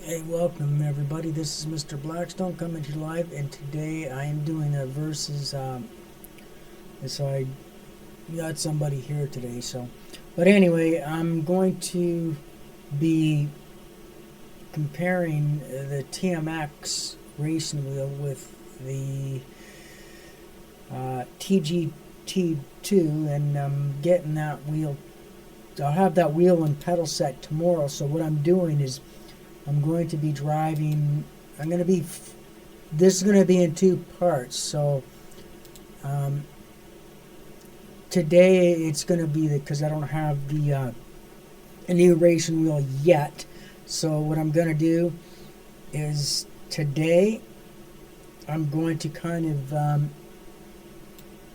Hey, welcome everybody. This is Mr. Blackstone coming to you live, and today I am doing a versus. So I got somebody here today. But anyway, I'm going to be comparing the TMX racing wheel with the TGT2, and I'm getting that wheel. I'll have that wheel and pedal set tomorrow. So what I'm doing is I'm going to be driving. This is going to be in two parts. So today it's going to be because I don't have the a new racing wheel yet. So what I'm going to do is today I'm going to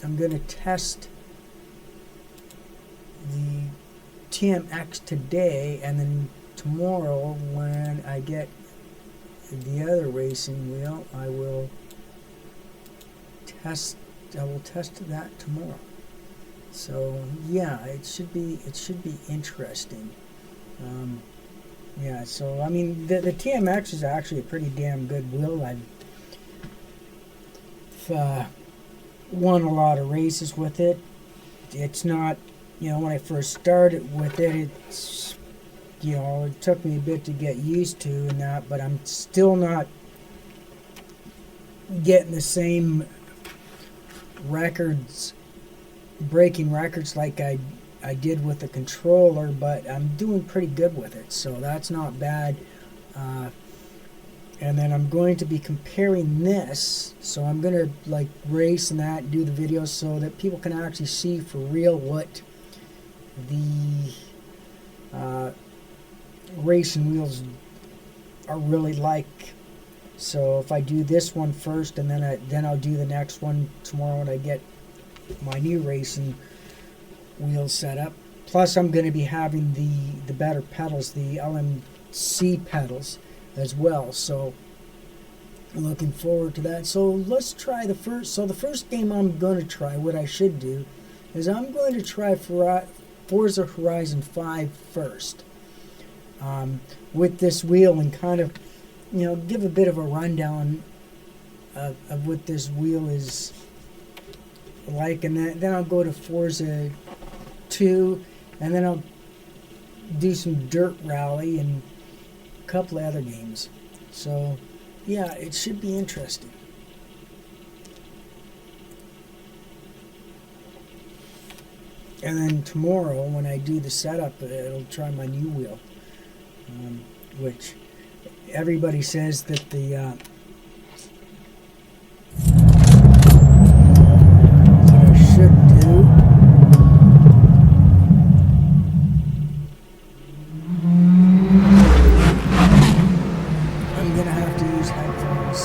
I'm going to test the TMX today, and then tomorrow when I get the other racing wheel, I will test that tomorrow. So yeah, it should be interesting. Yeah, so I mean the TMX is actually a pretty damn good wheel. I've won a lot of races with it. It's not, when I first started with it, it took me a bit to get used to and that, but I'm still not getting the same breaking records like I did with the controller, but I'm doing pretty good with it, so that's not bad. And then I'm going to be comparing this, so I'm going to race and that, do the videos so that people can actually see for real what the racing wheels are really like. So if I do this one first, and then I'll do the next one tomorrow when I get my new racing wheels set up. Plus I'm going to be having the better pedals, the LMC pedals as well. So I'm looking forward to that. So let's try the first. So the first game I'm going to try, what I should do, is I'm going to try Forza Horizon 5 first. With this wheel, and kind of, give a bit of a rundown of what this wheel is like, and then I'll go to Forza 2, and then I'll do some Dirt Rally and a couple of other games. So yeah, it should be interesting. And then tomorrow when I do the setup, it'll try my new wheel, which everybody says that that I should do. I'm gonna have to use headphones.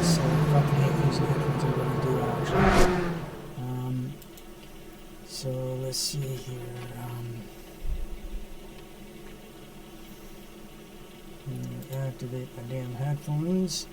So I fucking hate using headphones. I really do, actually. So let's see here. Activate my damn headphones.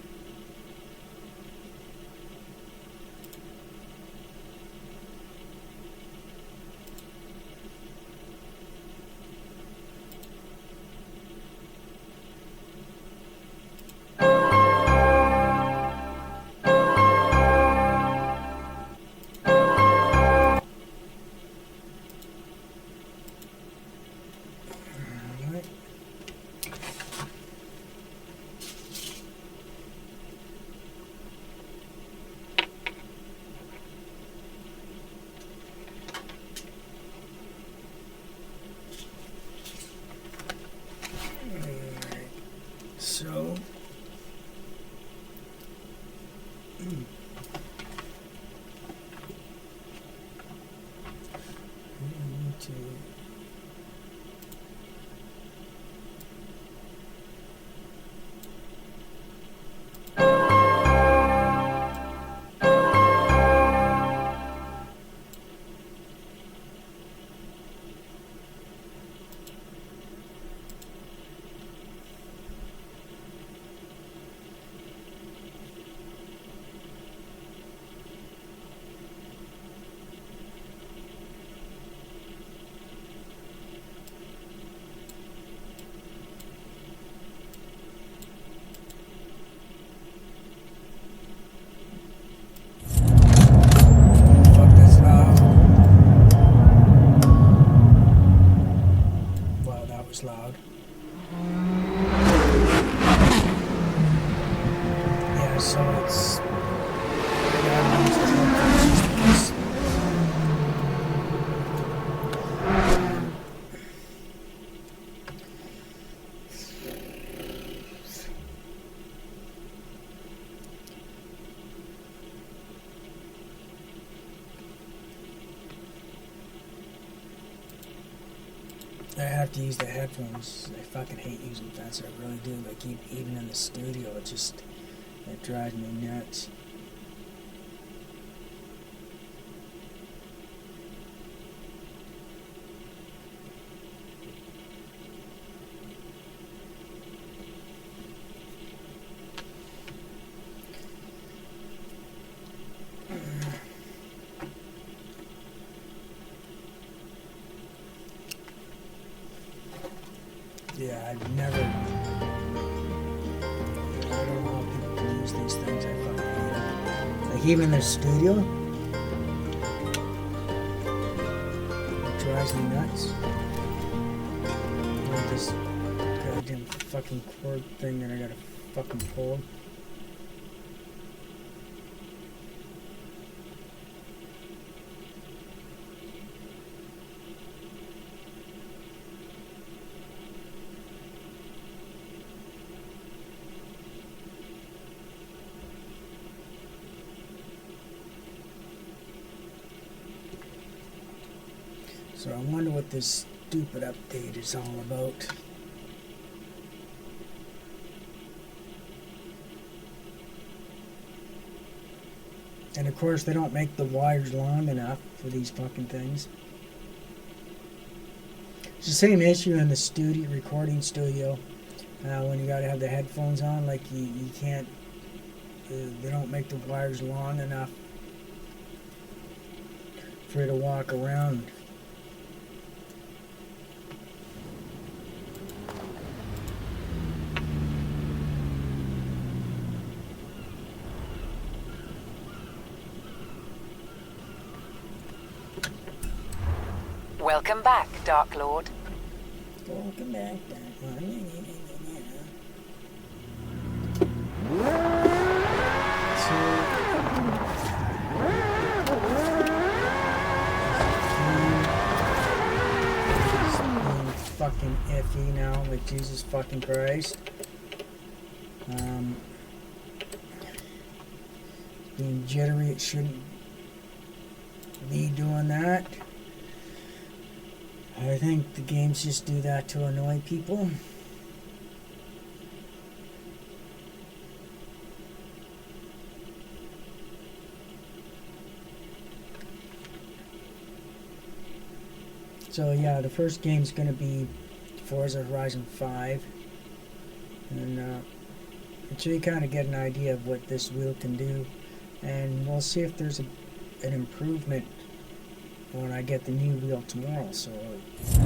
I have to use the headphones. I fucking hate using fence. I really do. Like even in the studio, it drives me nuts. Yeah, I've never. I don't know how people can use these things. I fucking hate it. Like even in the studio, it drives me nuts. Like this goddamn fucking cord thing that I gotta fucking pull. So I wonder what this stupid update is all about. And of course they don't make the wires long enough for these fucking things. It's the same issue in the studio, recording studio, when you gotta have the headphones on. Like you can't, they don't make the wires long enough for you to walk around. Welcome back, Dark Lord. Welcome back, Dark Lord. Fucking iffy now, like Jesus fucking Christ. Being jittery, it shouldn't be doing that. I think the games just do that to annoy people. So yeah, the first game's gonna be Forza Horizon 5, and so you kind of get an idea of what this wheel can do, and we'll see if there's an improvement when I get the new wheel tomorrow. So it's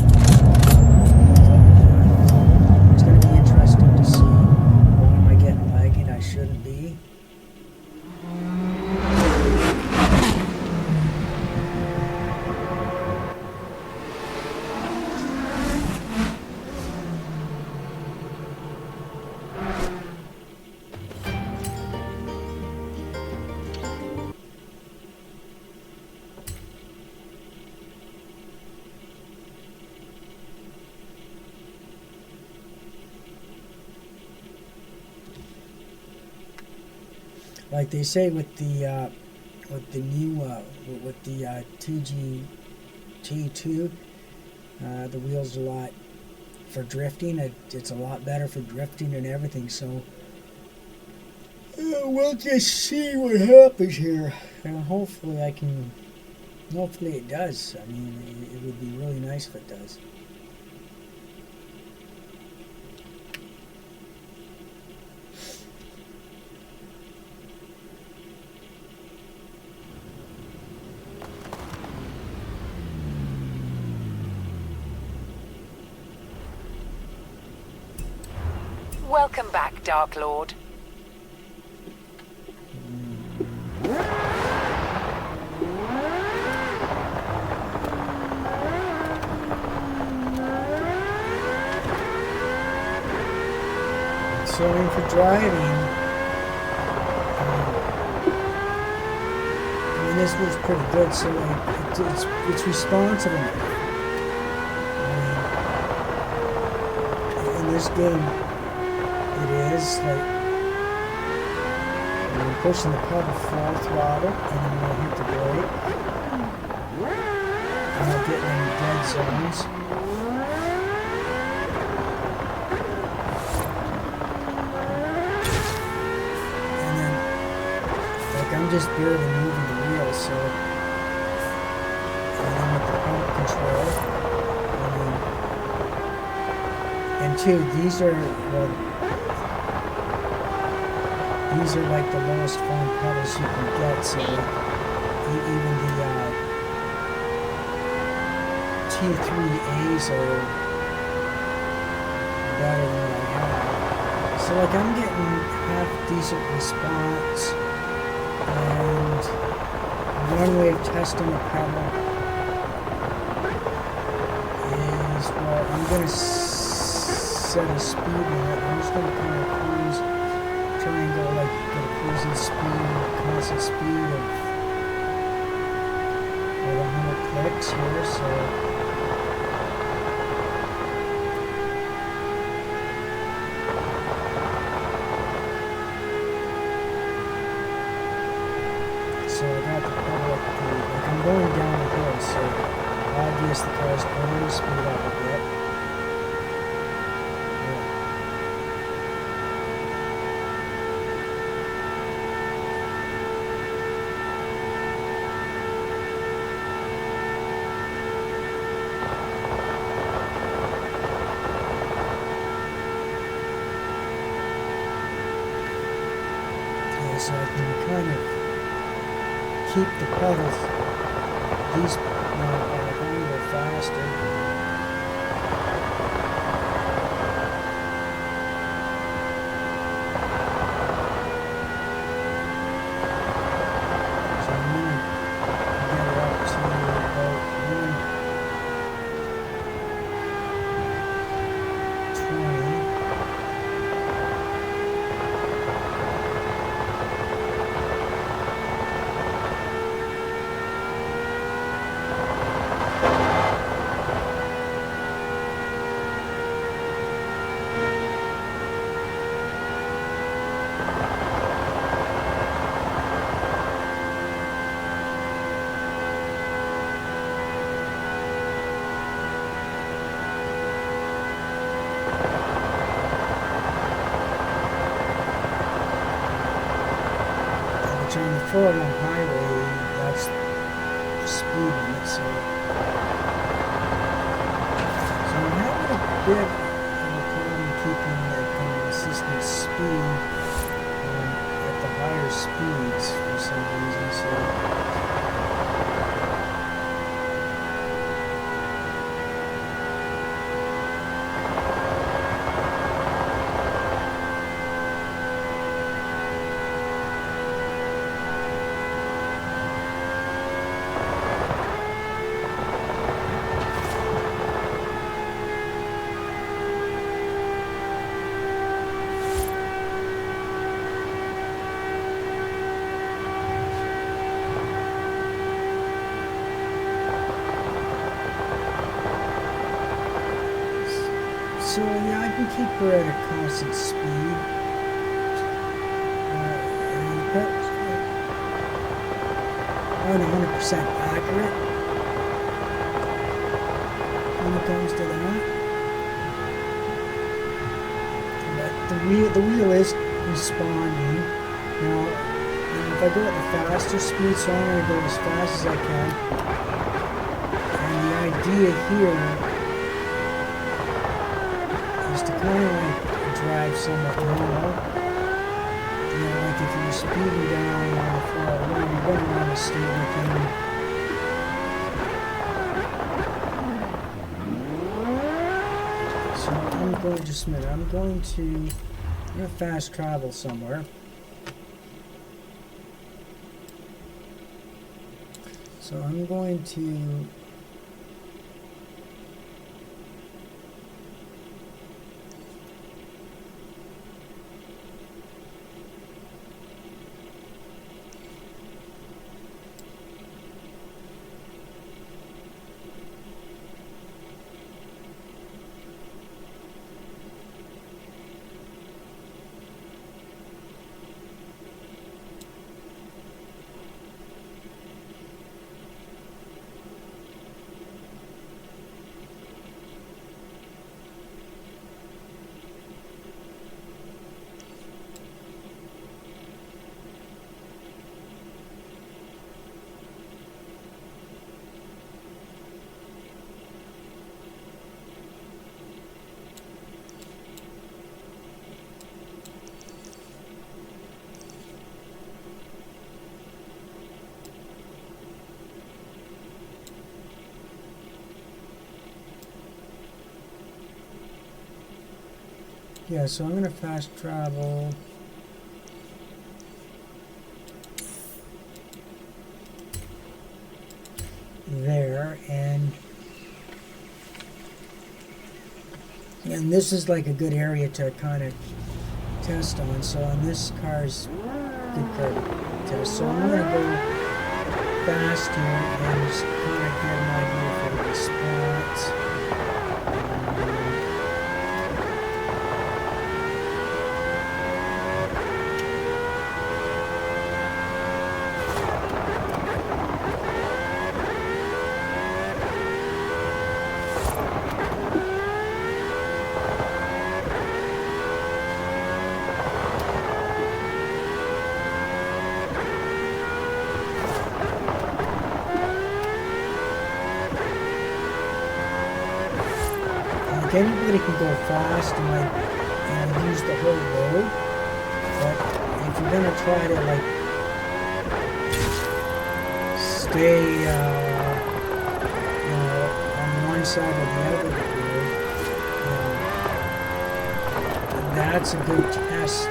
gonna be interesting to see. Why am I getting laggy and I shouldn't be? Like they say with the new with the TGT2, the wheel's a lot for drifting. It's a lot better for drifting and everything. So we'll just see what happens here, and hopefully hopefully it does. I mean, it would be really nice if it does. Welcome back, Dark Lord. So for driving, I mean, this was pretty good. So like, it's responsive enough. I mean, in this game, it is like I'm pushing the pedal full throttle, and then when I hit the brake, I'm not getting any dead zones. just barely moving the wheel, so. And then with the pump control. And two, these are, well, these are like the lowest farm pedals you can get, so even the T3As are better than what I have. So like I'm getting half decent response, and one way of testing a pedal is, well, I'm going to set a speed limit. I'm just going to kind of cruise, try and go like get a cruising speed, constant speed of 100 clicks here, so. So I got the pedal up to, like I'm going down the hill, so obvious the car's going to speed up a bit. Yeah, so I can kind of keep the pedals, these are going a little faster. So I'm going to get it up to about 120. On the 401 highway, that's the speed limit, so I'm having a bit of a problem keeping the consistent speed at the higher speeds for some reason, so. So yeah, I can keep her at a constant speed. And 100% accurate when it comes to that. But the wheel is responding. Now if I go at the faster speed, so I'm going to go as fast as I can. And the idea here is to kind of like drive somewhat normal. You know, like if you're speeding down on the 401, you're going around the state within. So I'm going, just a minute, I'm going to fast travel somewhere. So I'm going to Yeah, so I'm going to fast travel. There, and this is like a good area to kind of test on. So on this car's good car to test. So I'm going to go fast here and just kind of get an idea for the response. Anybody can go fast and use the whole road, but if you're gonna try to like stay, on one side or the other of the road, that's a good test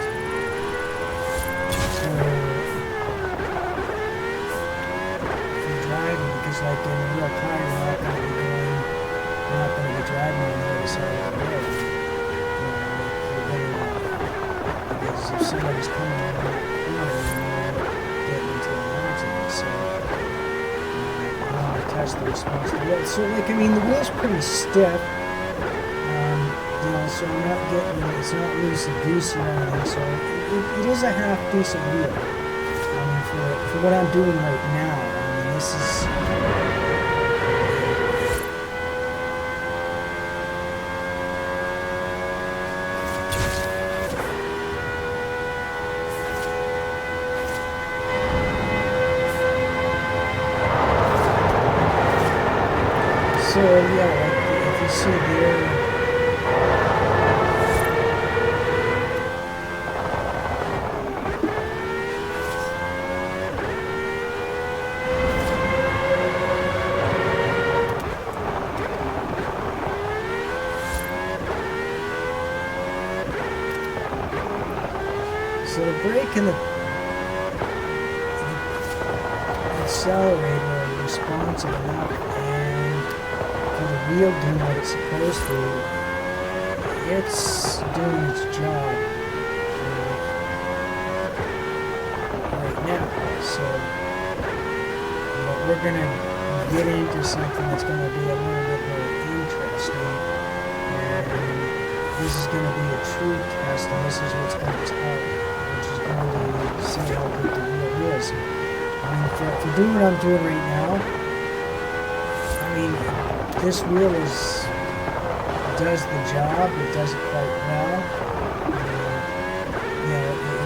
for driving, because like in a real car, you're not gonna be driving on the other side of the road. Because if somebody's coming on that corner, you're getting into the mountain. So I want to test the response to the wheel. So like, I mean, the wheel's pretty stiff. So I'm not getting, it's not loosey goosey or anything. So it is a half decent wheel. For what I'm doing right now. I mean, this is. So yeah, like if you see there, so the brake and the accelerator are responsive enough, and for the wheel doing what it's supposed to, it's doing its job right now. So we're going to get into something that's going to be a little bit more interesting, and this is going to be a true test, and this is what's going to tell, which is going to see how good the wheel is. I mean, for doing what I'm doing right now, I mean, this wheel does the job. It does it quite well.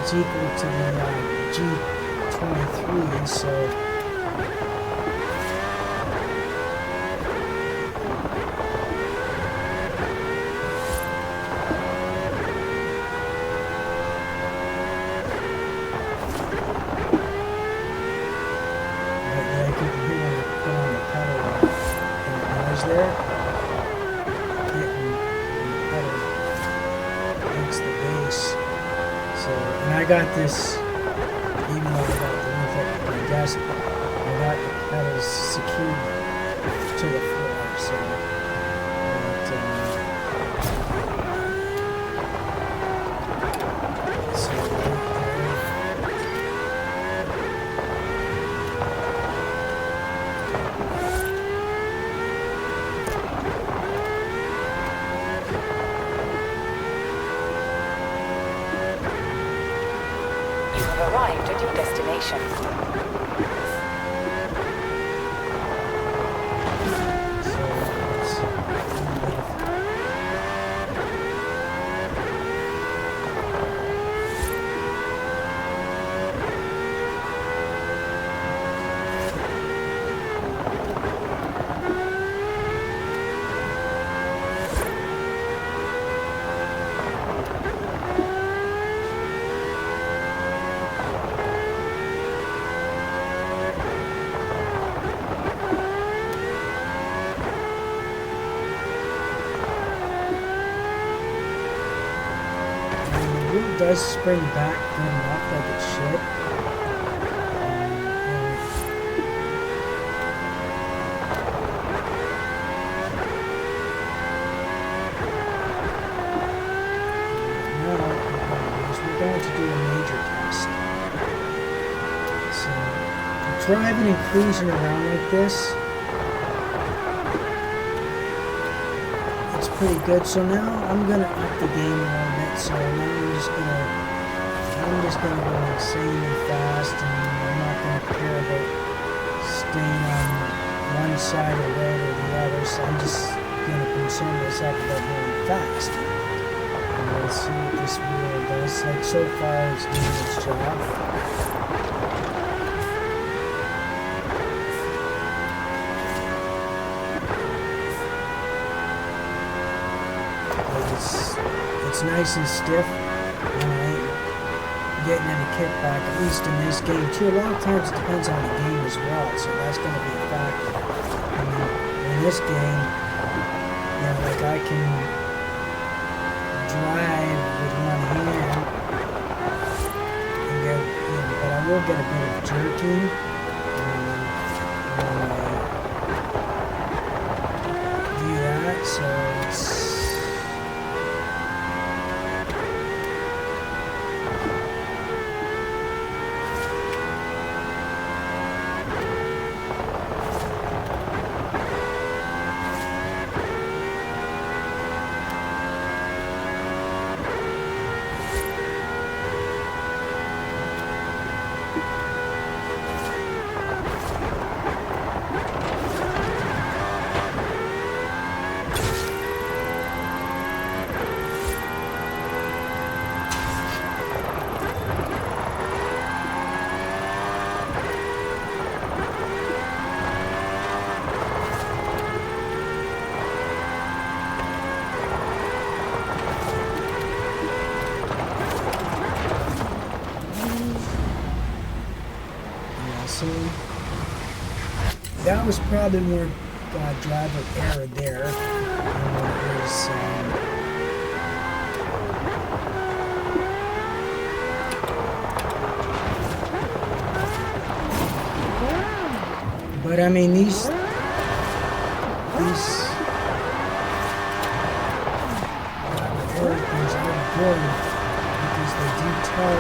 It's equal to the G23, so. I got this, even though I got the roof up to my desk, I got the pedals secured to the floor, so arrived at your destination. wheel does spring back good enough like it should. We're going to do a major test. So, driving and cruising around like this, it's pretty good. So now I'm gonna up the game a little bit. So now I'm just gonna go insanely fast, and I'm not gonna care about staying on one side of the road or the other. So I'm just gonna concern myself about going fast. Let's see what this wheel does. Like, so far it's doing its job. It's nice and stiff, and I ain't getting any kickback, at least in this game too. A lot of times it depends on the game as well, so that's going to be a factor. I mean, in this game, you know, like I can drive with one hand and get, you know, but I will get a bit of jerking when I do that, so it's that was probably more driver error there. It was, but I mean these error things are good because they do tell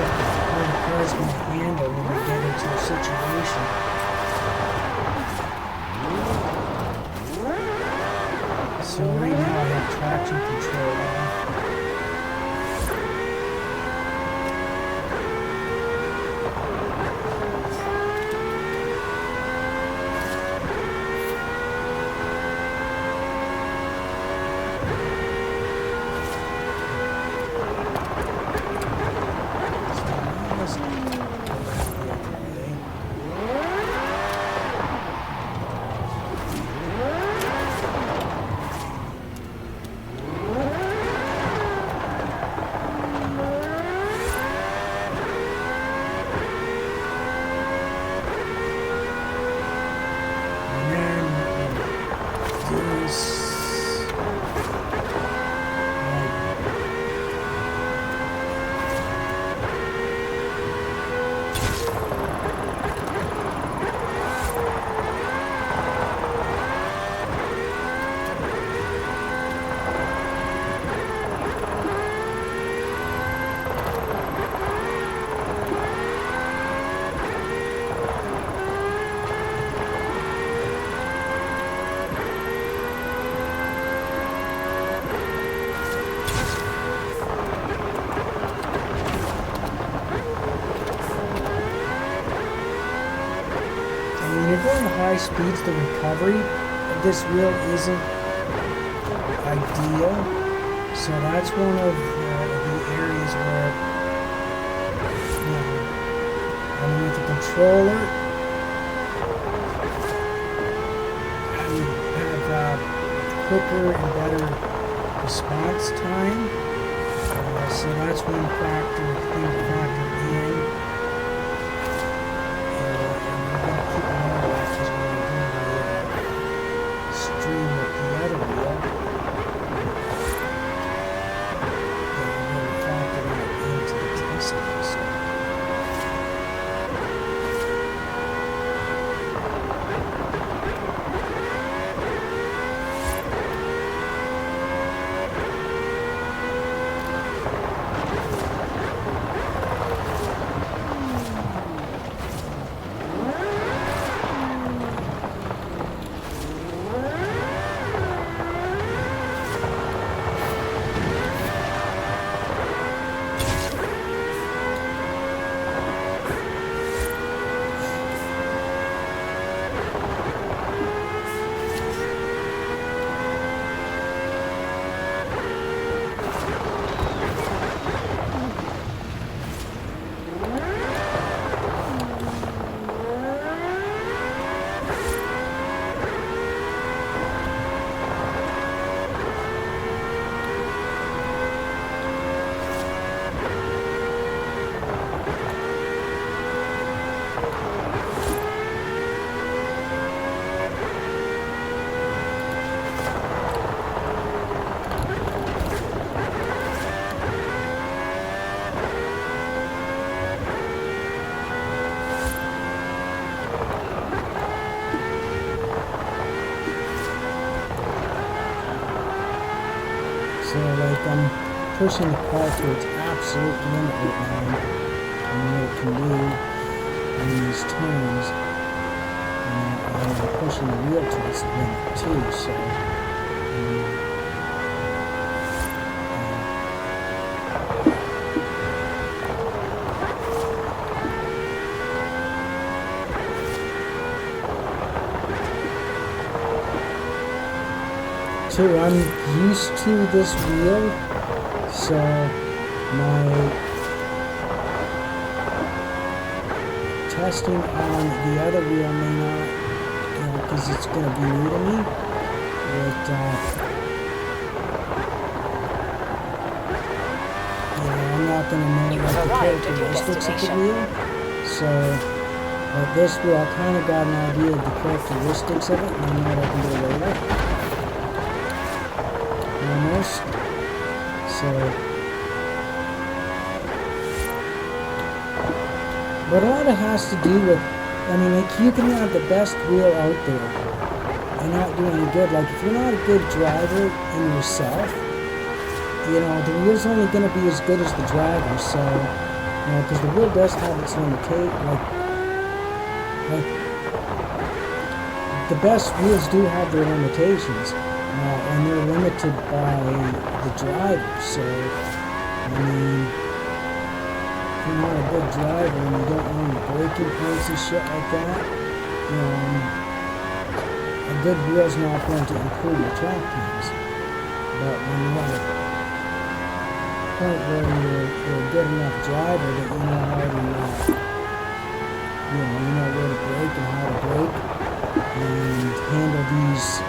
how the car is going to handle when we get into a situation. So right now I have traction control on. High speeds, the recovery of this wheel isn't ideal, so that's one of the areas where, you know, I mean, with the controller, I would have quicker and better response time, so that's one thing to factor in. Into like I'm pushing the car to its absolute limit right now and what it can do in these turns. And I'm pushing the wheel to its limit too, so I'm used to this wheel, so my testing on the other wheel may not, because it's going to be new to me, but I'm not going to know like the characteristics of the wheel, so but this wheel I kind of got an idea of the characteristics of it, and I know what I can do away with. Almost. So, but a lot of it has to do with, I mean, like, you can have the best wheel out there and not do any good. Like, if you're not a good driver in yourself, the wheel's only going to be as good as the driver. So, because the wheel does have its limitations. Like the best wheels do have their limitations. And they're limited by the driver, so, I mean, if you're not a good driver and you don't know your braking points and shit like that, a good wheel's not going to improve your track times. But when you're at a point where you're a good enough driver that you know how to, you know where to brake and how to brake, and handle these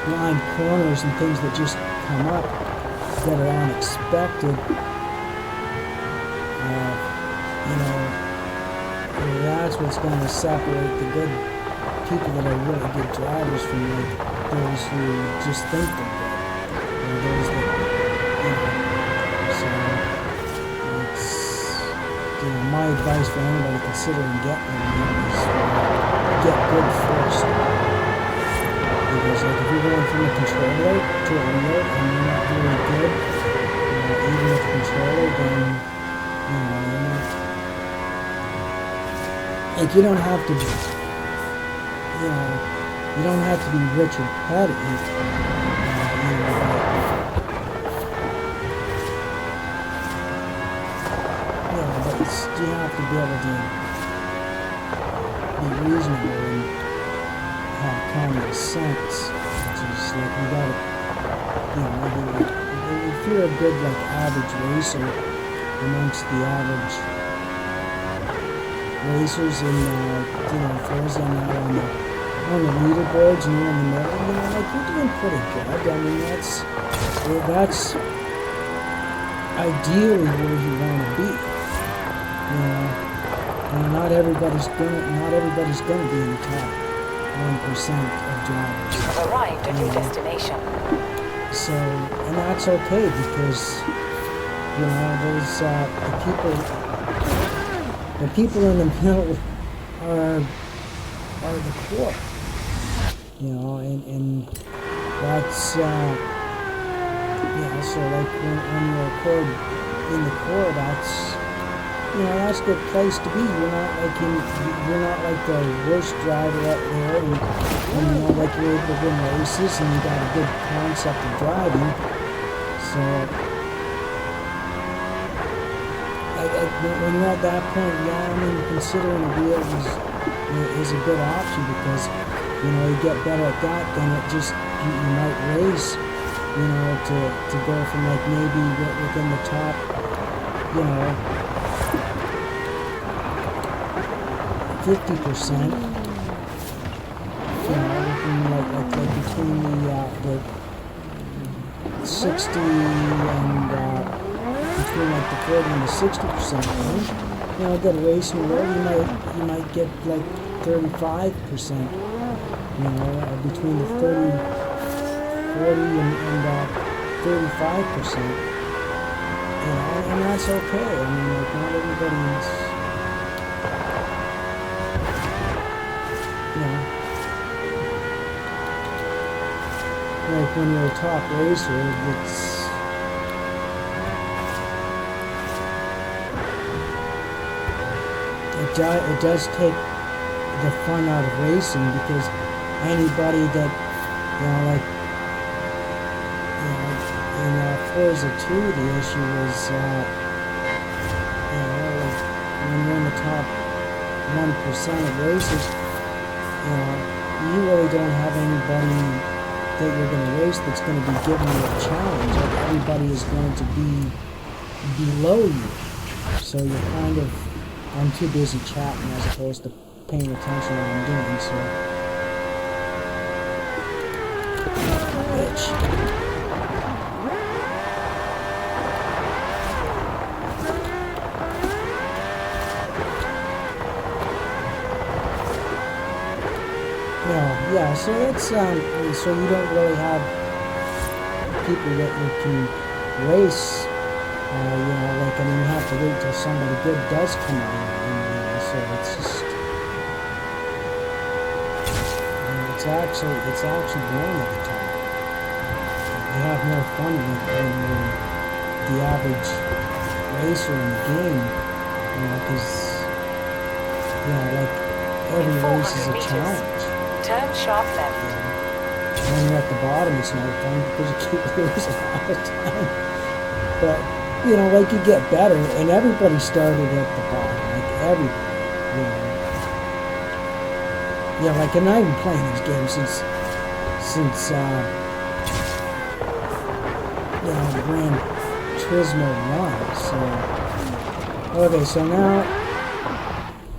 blind corners and things that just come up that are unexpected, that's what's going to separate the good people that are really good drivers from like those who just think they're good, or those that, so it's, my advice for anybody considering getting one is get good first. Because like if you're going from a controller to a wheel and you're not really good, even with a controller, then you're not, like you don't have to be, you don't have to be Richard Petty, but you have to be able to be reasonable and have common sense, which is like you gotta, maybe if you're a good like average racer amongst the average racers in Forza now on the leaderboards and you're in the middle, like you're doing pretty good. I mean that's ideally where you want to be. Not everybody's gonna be in the top 1% of drivers. You have arrived at your destination. So, and that's okay because, those the people in the middle are the core. And that's so like when you're a core in the core, that's that's a good place to be. You're not like the worst driver up there, and like you're able to win races, and you got a good concept of driving. So, when you're at that point, considering a wheel is a good option because you get better at that, then it just you might race, to go from like maybe within the top, 50%, like between the 60 and between like the 40 and the 60% range. Get a racing road, you might get like 35%. Between the 40 and 35%. And that's okay. Not everybody's. like when you're a top racer, it does take the fun out of racing, because anybody that, like, in Forza 2, the issue was, like, when you're in the top 1% of races, you really don't have anybody that you're going to race that's going to be giving you a challenge. Like, everybody is going to be below you. So you're kind of, I'm too busy chatting as opposed to paying attention to what I'm doing, so. Bitch. Yeah, so that's, so you don't really have people that you can race, like, I mean, you have to wait till somebody good does come on, so it's just, it's actually growing at the time. You have more fun when you're the average racer in the game, because, like, every race is a challenge. Turn sharp left. When you're at the bottom, it's no fun because you keep losing all the time. But, like, you get better, and everybody started at the bottom, like, everybody, like, and I've been playing these games since Gran Turismo 1, so, okay, so now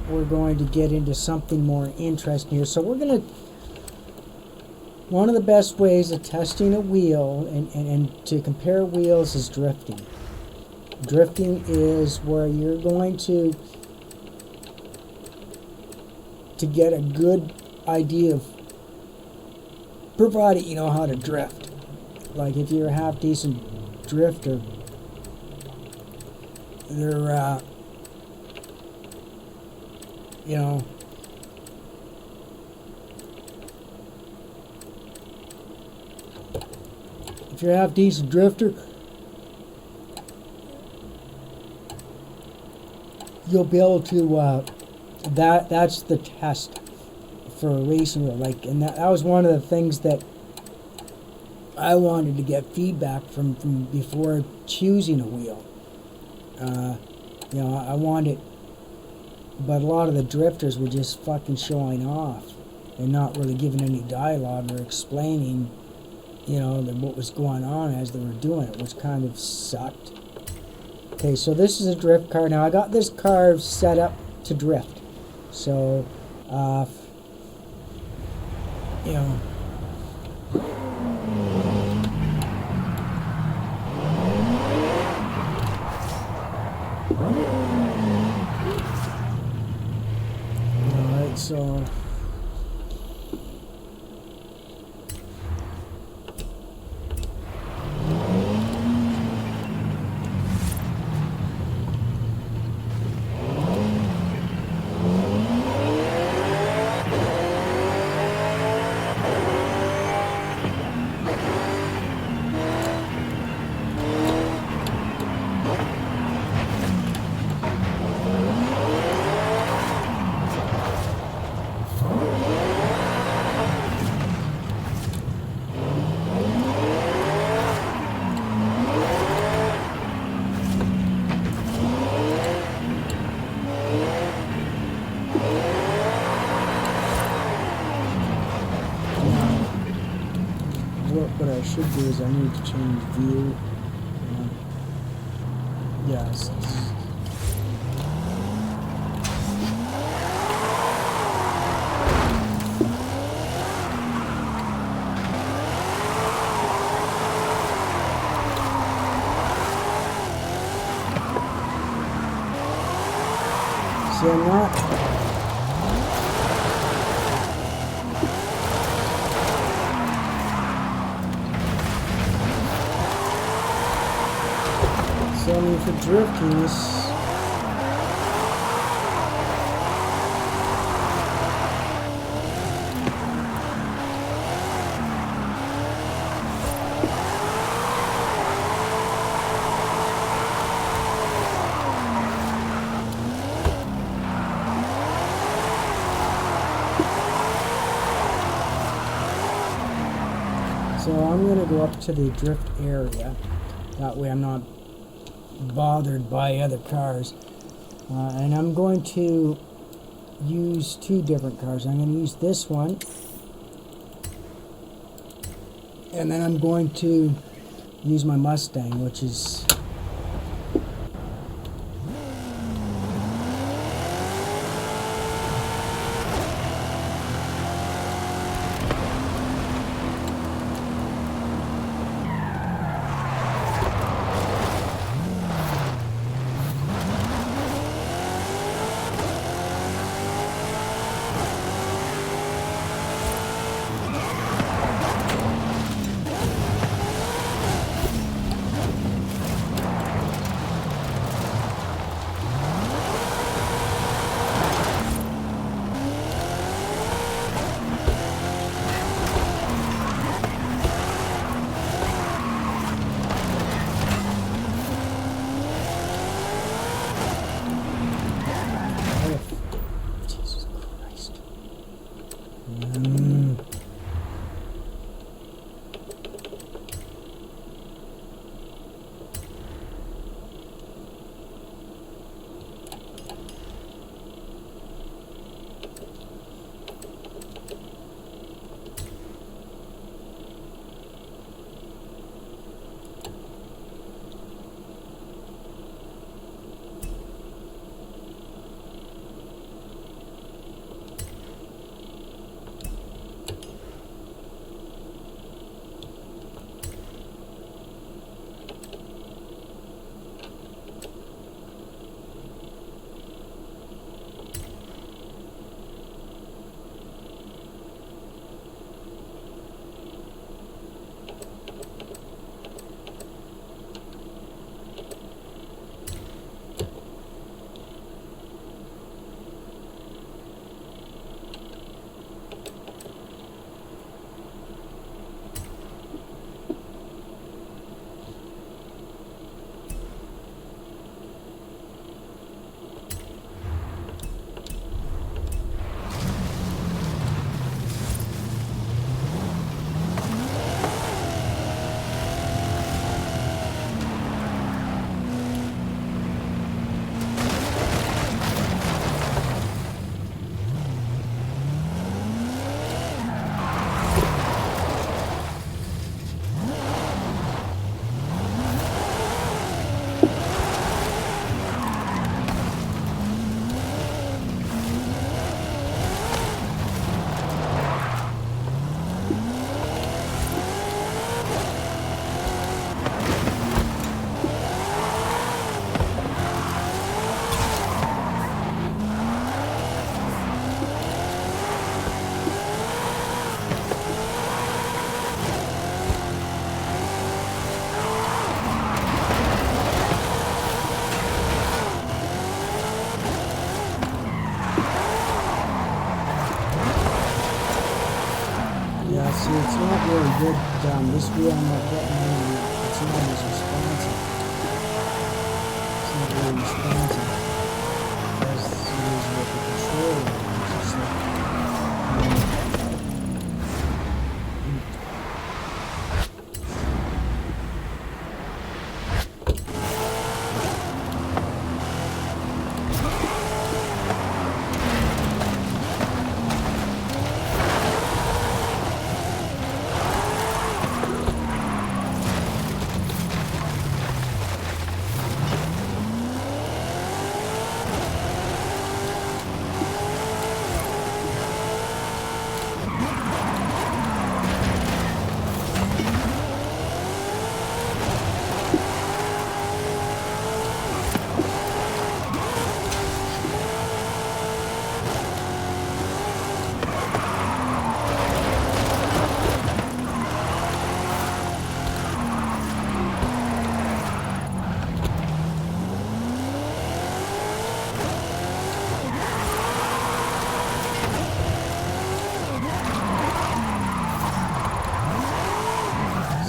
we're going to get into something more interesting here. So one of the best ways of testing a wheel and to compare wheels is drifting. Drifting is where you're going to get a good idea of, provided you know how to drift. Like, if you're a half decent drifter, they're if you're a half decent drifter, you'll be able to, that's the test for a racing wheel. Like, and that was one of the things that I wanted to get feedback from before choosing a wheel. I wanted, but a lot of the drifters were just fucking showing off and not really giving any dialogue or explaining, what was going on as they were doing it, which kind of sucked. Okay, so this is a drift car. Now, I got this car set up to drift. So, alright, so what I should do is I need to change view. Yes. See, I'm not. So, I mean, for drifting, this. I'm going to go up to the drift area. That way I'm not bothered by other cars. And I'm going to use two different cars. I'm going to use this one. And then I'm going to use my Mustang, which is... Jesus Christ. See, it's not really good. This wheel I'm not getting any, it's not as responsive. It's not really responsive. As it is with the controller. It's just like,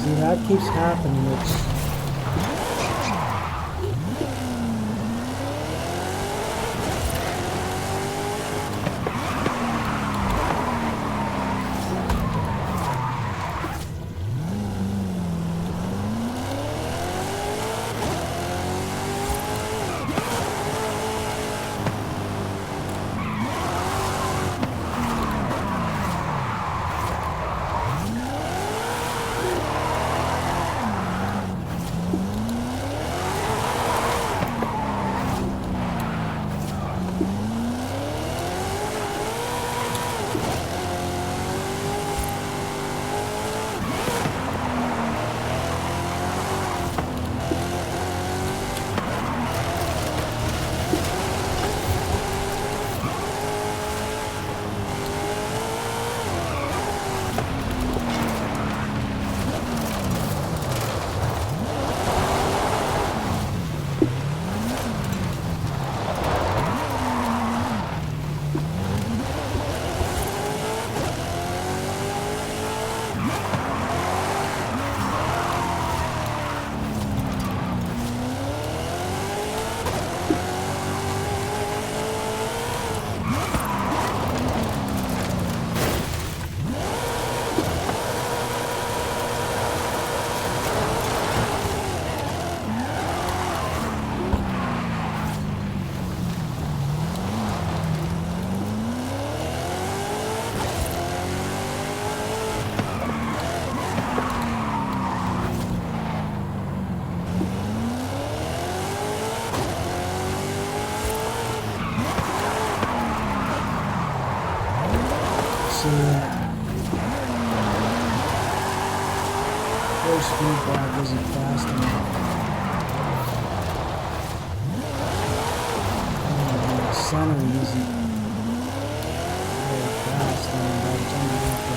see, that keeps happening. It's Force feedback isn't fast enough. And the center isn't very fast, and by the time you have to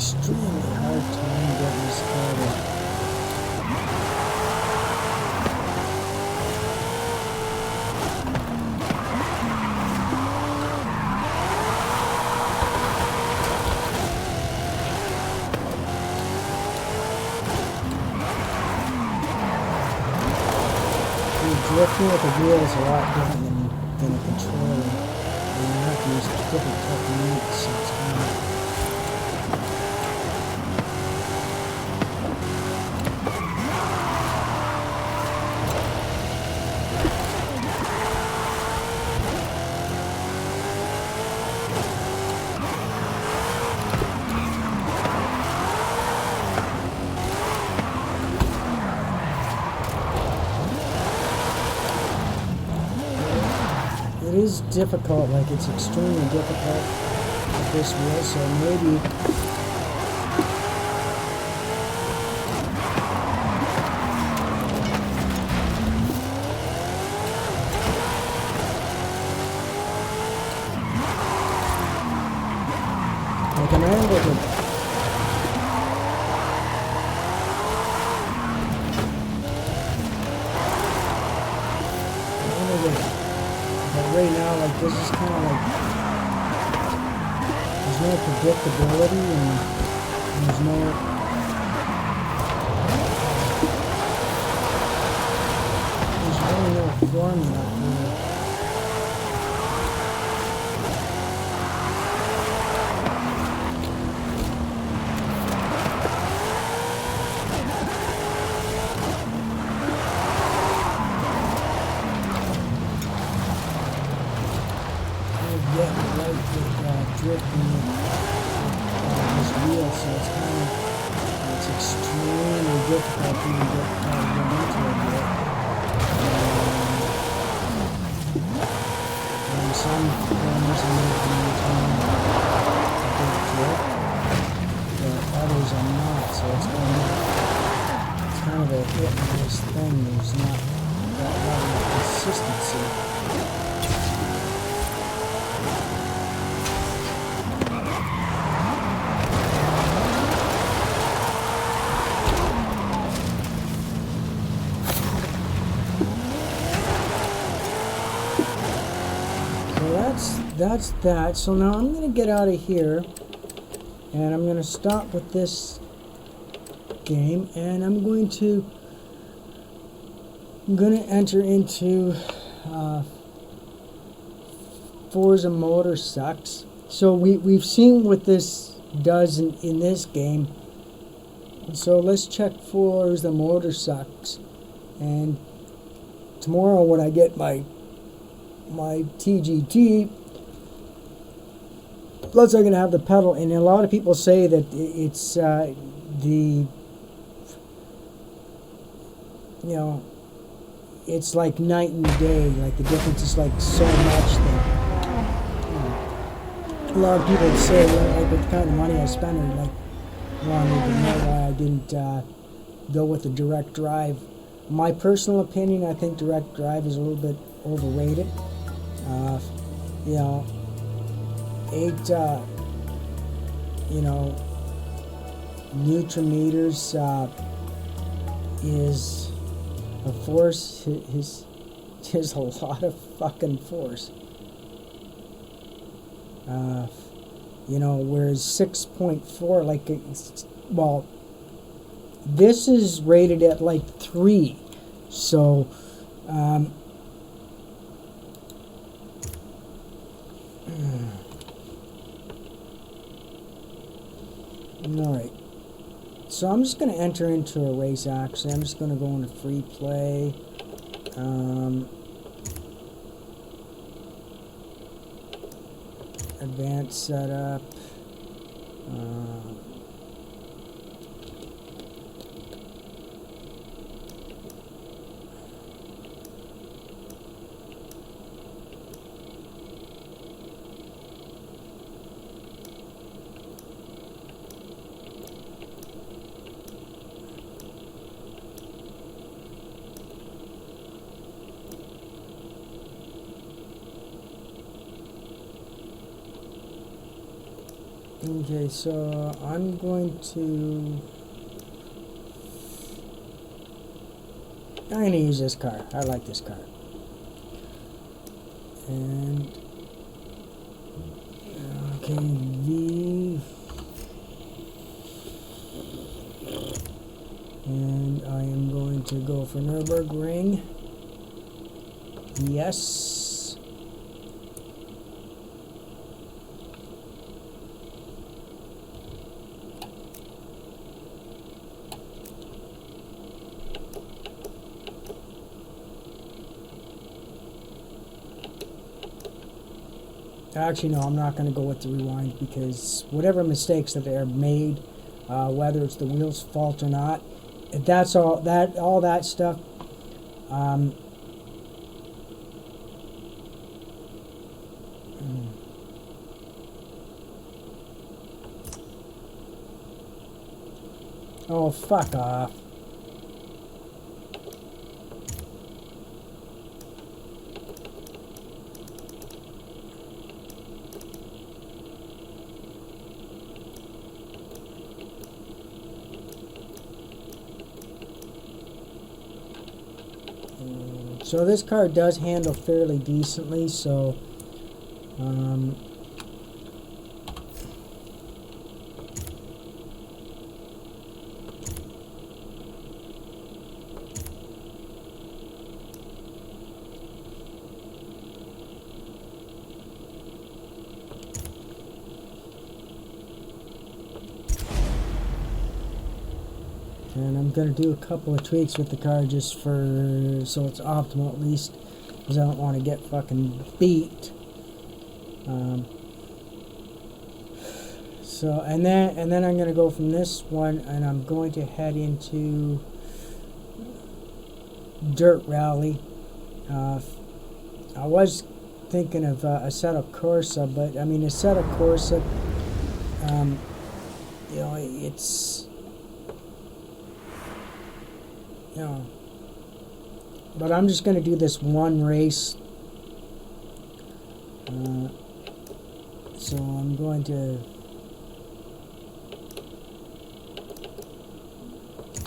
extremely hard time getting this started. Drifting with the wheel is a lot different than a controller. And you have to use different techniques, so it's kind of it is difficult, like it's extremely difficult with this wheel, so maybe like an angle to right now, like this is kind of like there's no predictability and there's really no formula for it. Drifting this wheel, so it's extremely difficult to get into it yet. some of them maintain a good grip, but others are not, so it's kind of a hit and miss thing. There's not that level of consistency. That's that. So now I'm going to get out of here, and I'm going to stop with this game, and I'm going to enter into Forza Motor Sucks. So we've seen what this does in this game. So let's check Forza Motor Sucks, and tomorrow when I get my TGT, plus I'm going to have the pedal, and a lot of people say that it's it's like night and day, like the difference is like so much that a lot of people say, like, with the kind of money I spend, are like wanting to know why I didn't go with the direct drive. My personal opinion, I think direct drive is a little bit overrated. You know, 8 newton meters is a force. Is a lot of fucking force. Whereas 6.4, like, well, this is rated at like 3, so alright, so I'm just going to enter into a race. Actually, I'm just going to go into free play. Advanced setup. Okay, so I'm going to use this car. I like this car. And okay, V, and I am going to go for Nürburgring. Yes. Actually, no, I'm not going to go with the rewind, because whatever mistakes that are made, whether it's the wheel's fault or not, that's all that stuff. Oh, fuck off. So this car does handle fairly decently, so and I'm going to do a couple of tweaks with the car just for so it's optimal, at least, because I don't want to get fucking beat. So and then I'm going to go from this one, and I'm going to head into Dirt Rally. I was thinking of Assetto Corsa, but I mean Assetto Corsa, you know, it's, you know, but I'm just gonna do this one race. So I'm going to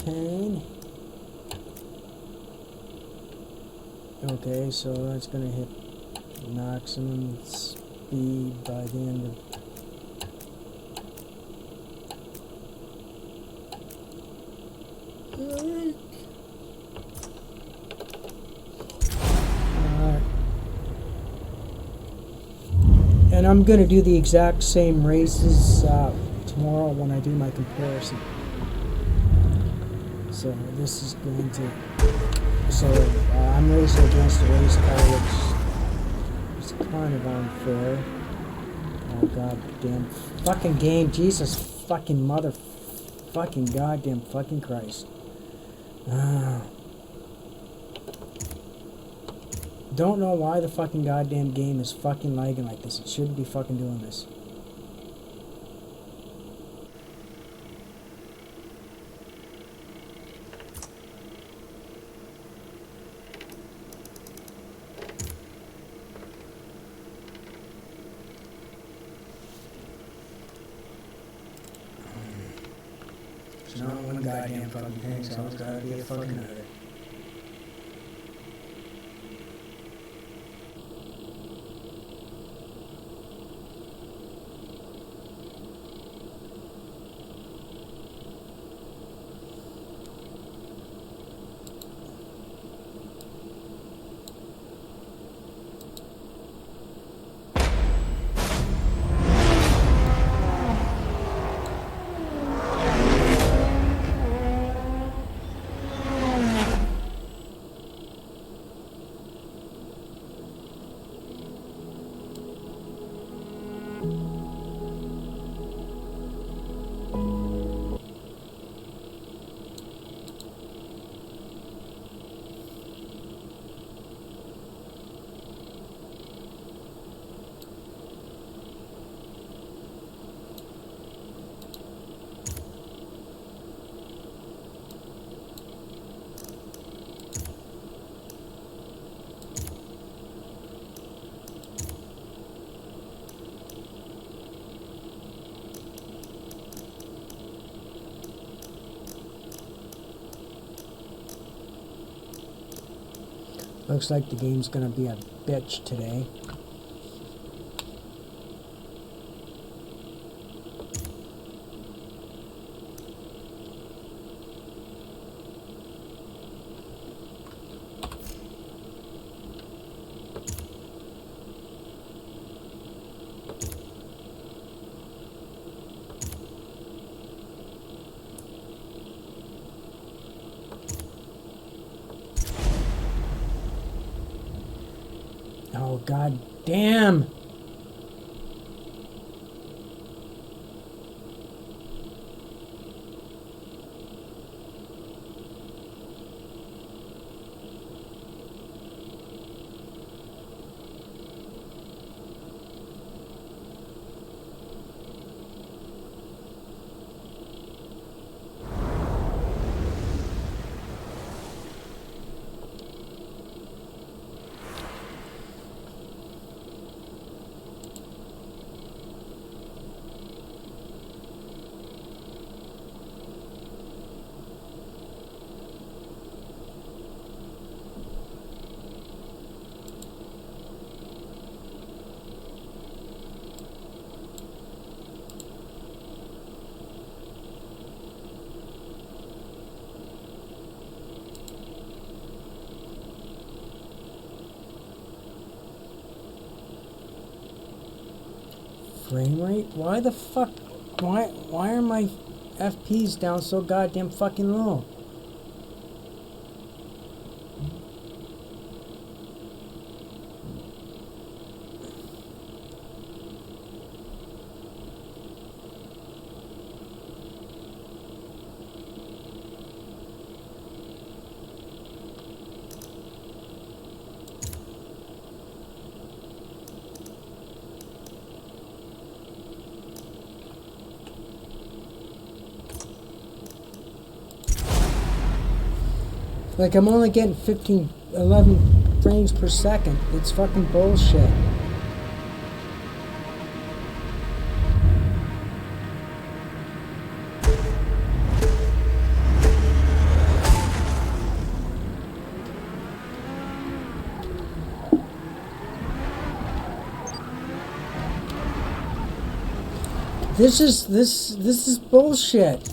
10. Okay, so that's gonna hit maximum speed by the end of. And I'm going to do the exact same races tomorrow when I do my comparison. So this is going to... So I'm racing against the race car, which is kind of unfair. Oh, goddamn fucking game. Jesus fucking mother... Fucking goddamn fucking Christ. Don't know why the fucking goddamn game is fucking lagging like this. It shouldn't be fucking doing this. It's not one goddamn fucking thing, so it's gotta be a fucking other. Looks like the game's gonna be a bitch today. Oh, god damn! Frame rate? Why the fuck? Why are my FPs down so goddamn fucking low? Like, I'm only getting 11 frames per second. It's fucking bullshit. This is bullshit.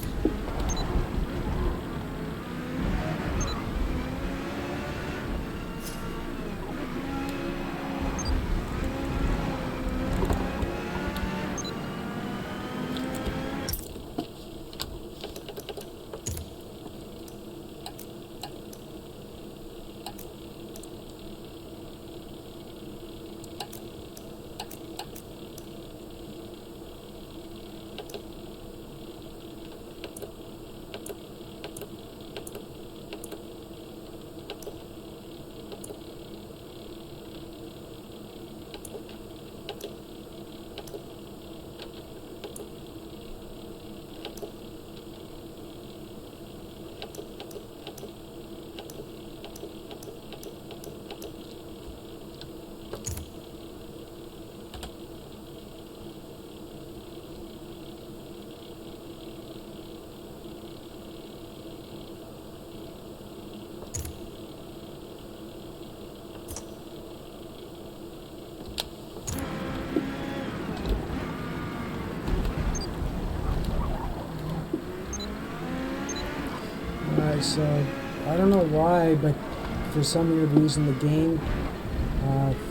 Alright, so I don't know why, but for some weird reason the game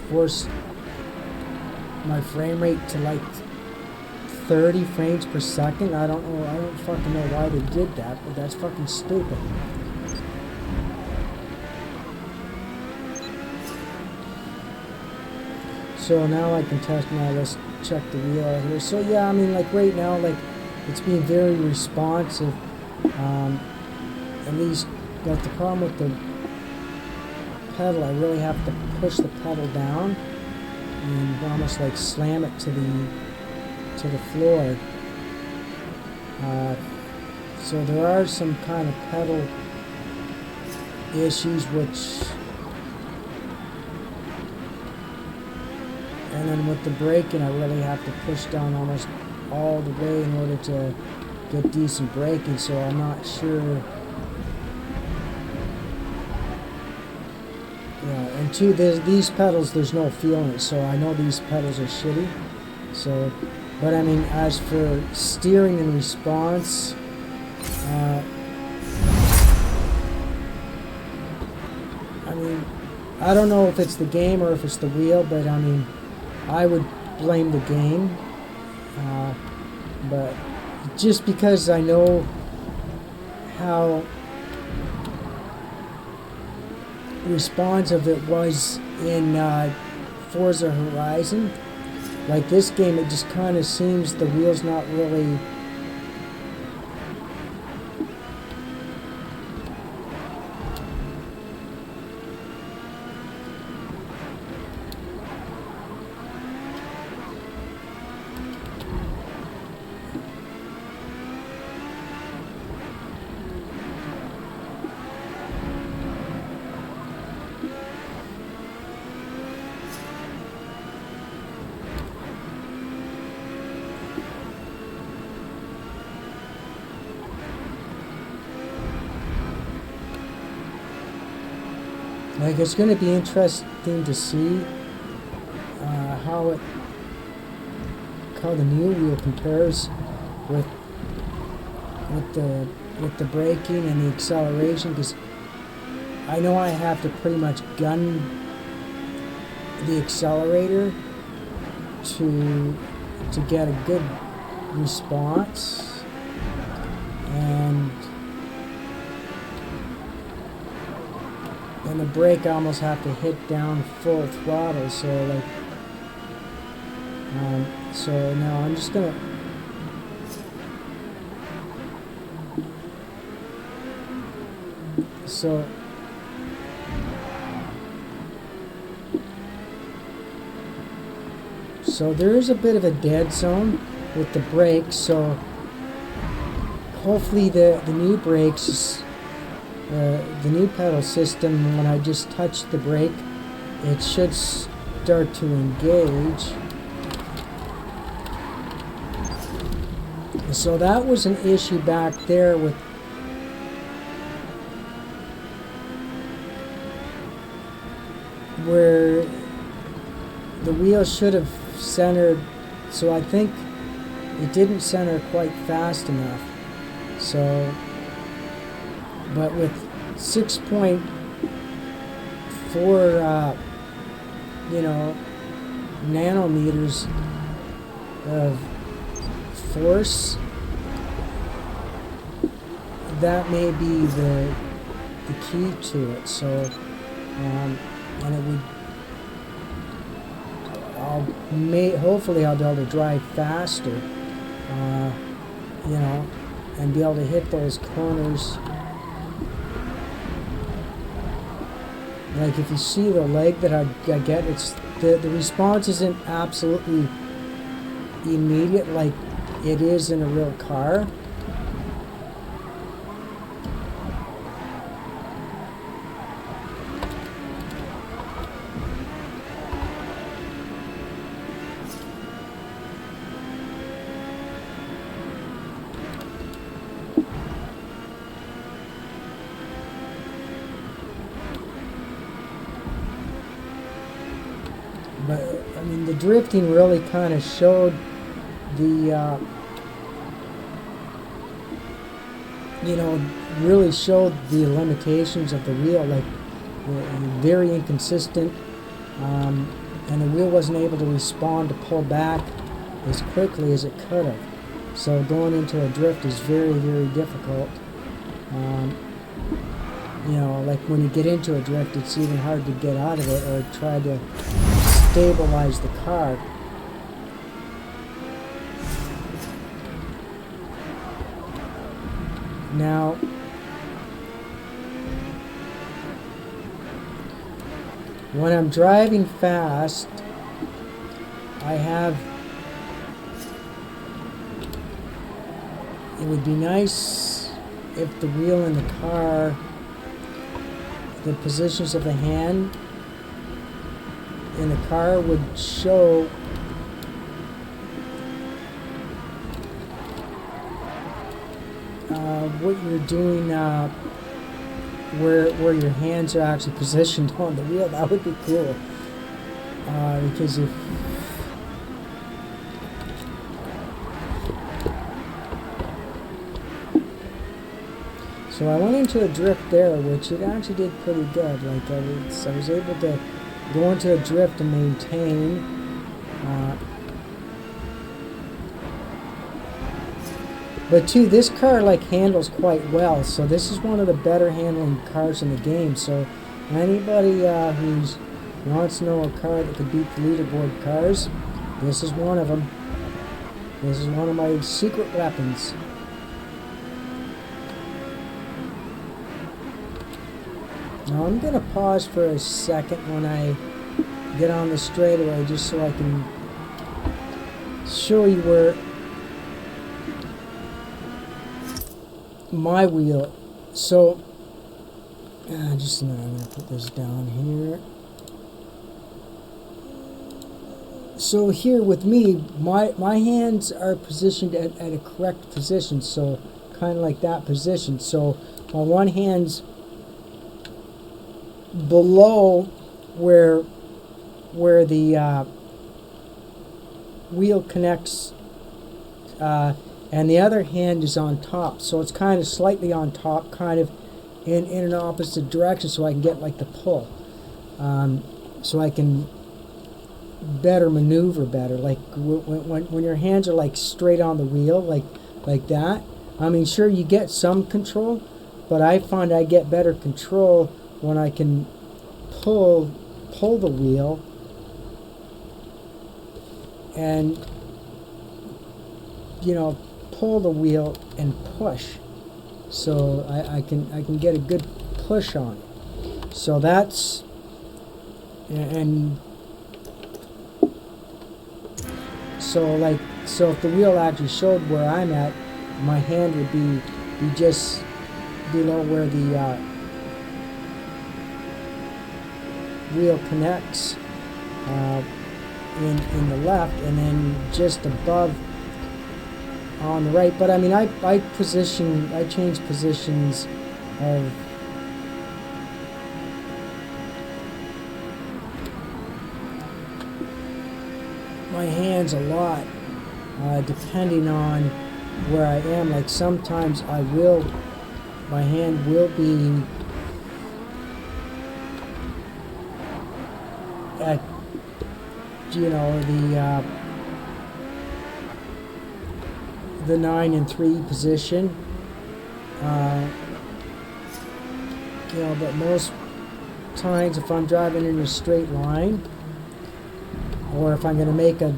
forced my frame rate to like 30 frames per second. I don't fucking know why they did that, but that's fucking stupid. So now I can test. Now let's check the wheel out here. So yeah, I mean, like right now, like it's being very responsive. At least, like the problem with the pedal, I really have to push the pedal down and almost like slam it to the floor. So there are some kind of pedal issues, and then with the braking, I really have to push down almost all the way in order to get decent braking. So I'm not sure. And two, these pedals, there's no feel in it, so I know these pedals are shitty. So, but I mean, as for steering and response, I mean, I don't know if it's the game or if it's the wheel, but I mean, I would blame the game. But just because I know how responsive it was in Forza Horizon, like this game, it just kind of seems the wheel's not really like, it's going to be interesting to see how the new wheel compares with the braking and the acceleration, because I know I have to pretty much gun the accelerator to get a good response, and the brake I almost have to hit down full throttle. So like, so now I'm just gonna so there is a bit of a dead zone with the brakes, so hopefully the new brakes the knee pedal system, when I just touch the brake, it should start to engage. So that was an issue back there with where the wheel should have centered, so I think it didn't center quite fast enough. So, but with 6.4 nanometers of force, that may be the key to it. So and it would hopefully I'll be able to drive faster, and be able to hit those corners. Like if you see the leg that I get, it's the response isn't absolutely immediate like it is in a real car. But I mean, the drifting really kind of showed the, really showed the limitations of the wheel. Like very inconsistent, and the wheel wasn't able to respond to pull back as quickly as it could have. So going into a drift is very, very difficult. Like when you get into a drift, it's even hard to get out of it or try to stabilize the car. Now, when I'm driving fast, it would be nice if the wheel in the car, the positions of the hand in the car would show what you're doing, where your hands are actually positioned on the wheel. That would be cool, because if so I went into a drift there, which it actually did pretty good. Like I was able to go into a drift and maintain. But too, this car like handles quite well. So this is one of the better handling cars in the game. So anybody who wants to know a car that could beat the leaderboard cars, this is one of them. This is one of my secret weapons. Now I'm going to pause for a second when I get on the straightaway, just so I can show you where my wheel. So just a minute, I'm going to put this down here. So here with me, my hands are positioned at a correct position, so kind of like that position. So my one hand's below where the wheel connects, and the other hand is on top, so it's kind of slightly on top, kind of in an opposite direction, so I can get like the pull, so I can better maneuver better. Like when your hands are like straight on the wheel, like that. I mean, sure, you get some control, but I find I get better control when I can pull the wheel and pull the wheel and push, so I can get a good push on it. So that's, and so if the wheel actually showed where I'm at, my hand would be just below where the wheel connects in the left, and then just above on the right. But I mean, I change positions of my hands a lot, depending on where I am. Like sometimes my hand will be at, the 9 and 3 position, but most times if I'm driving in a straight line, or if I'm going to make a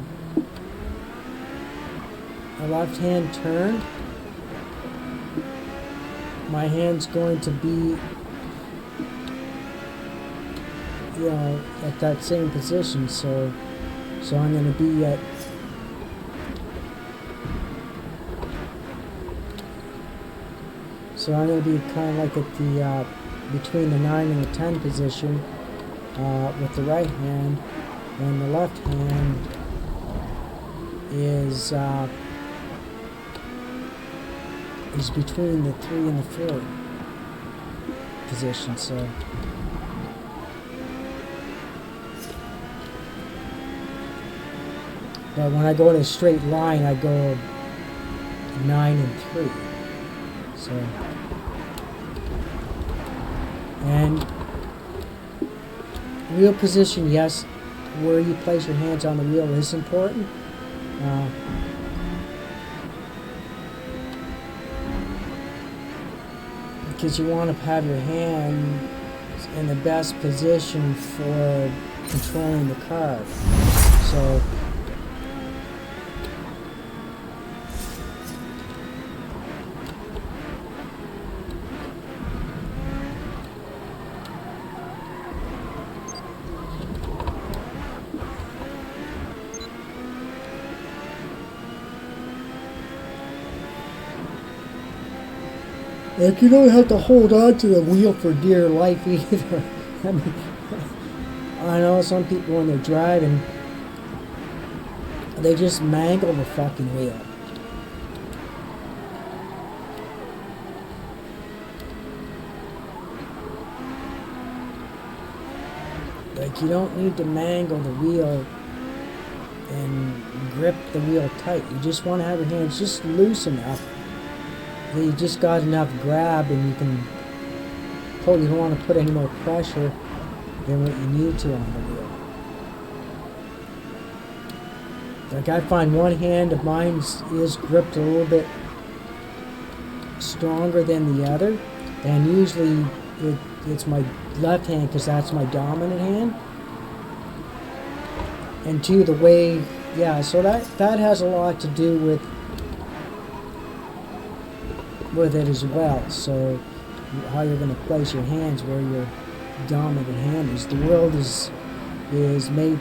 left-hand turn, my hand's going to be at that same position, so I'm going to be at kind of like at the between the 9 and the 10 position with the right hand, and the left hand is between the 3 and the 4 position. So but when I go in a straight line, I go 9 and 3. So, and wheel position, yes, where you place your hands on the wheel is important. Because you want to have your hand in the best position for controlling the car. So like, you don't have to hold on to the wheel for dear life either. I mean, I know some people when they're driving, they just mangle the fucking wheel. Like, you don't need to mangle the wheel and grip the wheel tight. You just want to have your hands just loose enough. You just got enough grab, and you can pull. You don't want to put any more pressure than what you need to on the wheel. Like, I find one hand of mine is gripped a little bit stronger than the other, and usually it's my left hand, because that's my dominant hand. And two, the way, so that has a lot to do with it as well. So how you're going to place your hands where your dominant hand is. The world is made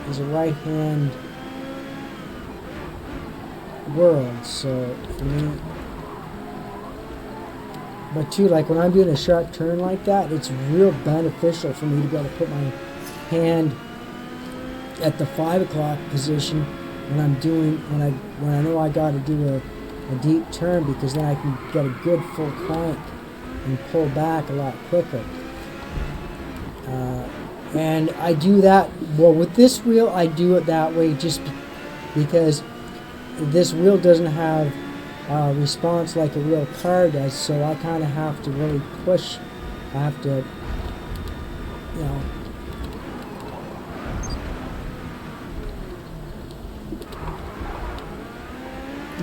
is a right hand world. So for me, but too, like when I'm doing a sharp turn like that, it's real beneficial for me to be able to put my hand at the 5 o'clock position when I know I got to do a deep turn, because then I can get a good full crank and pull back a lot quicker. And I do that, well, with this wheel I do it that way just because this wheel doesn't have response like a real car does, so I kind of have to really push. I have to,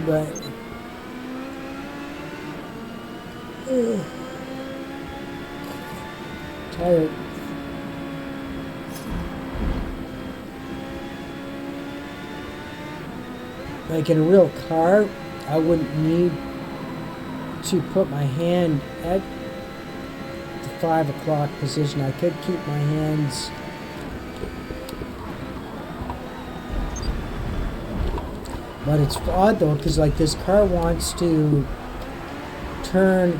but tired. Like in a real car, I wouldn't need to put my hand at the 5 o'clock position. I could keep my hands but it's odd though, because like this car wants to turn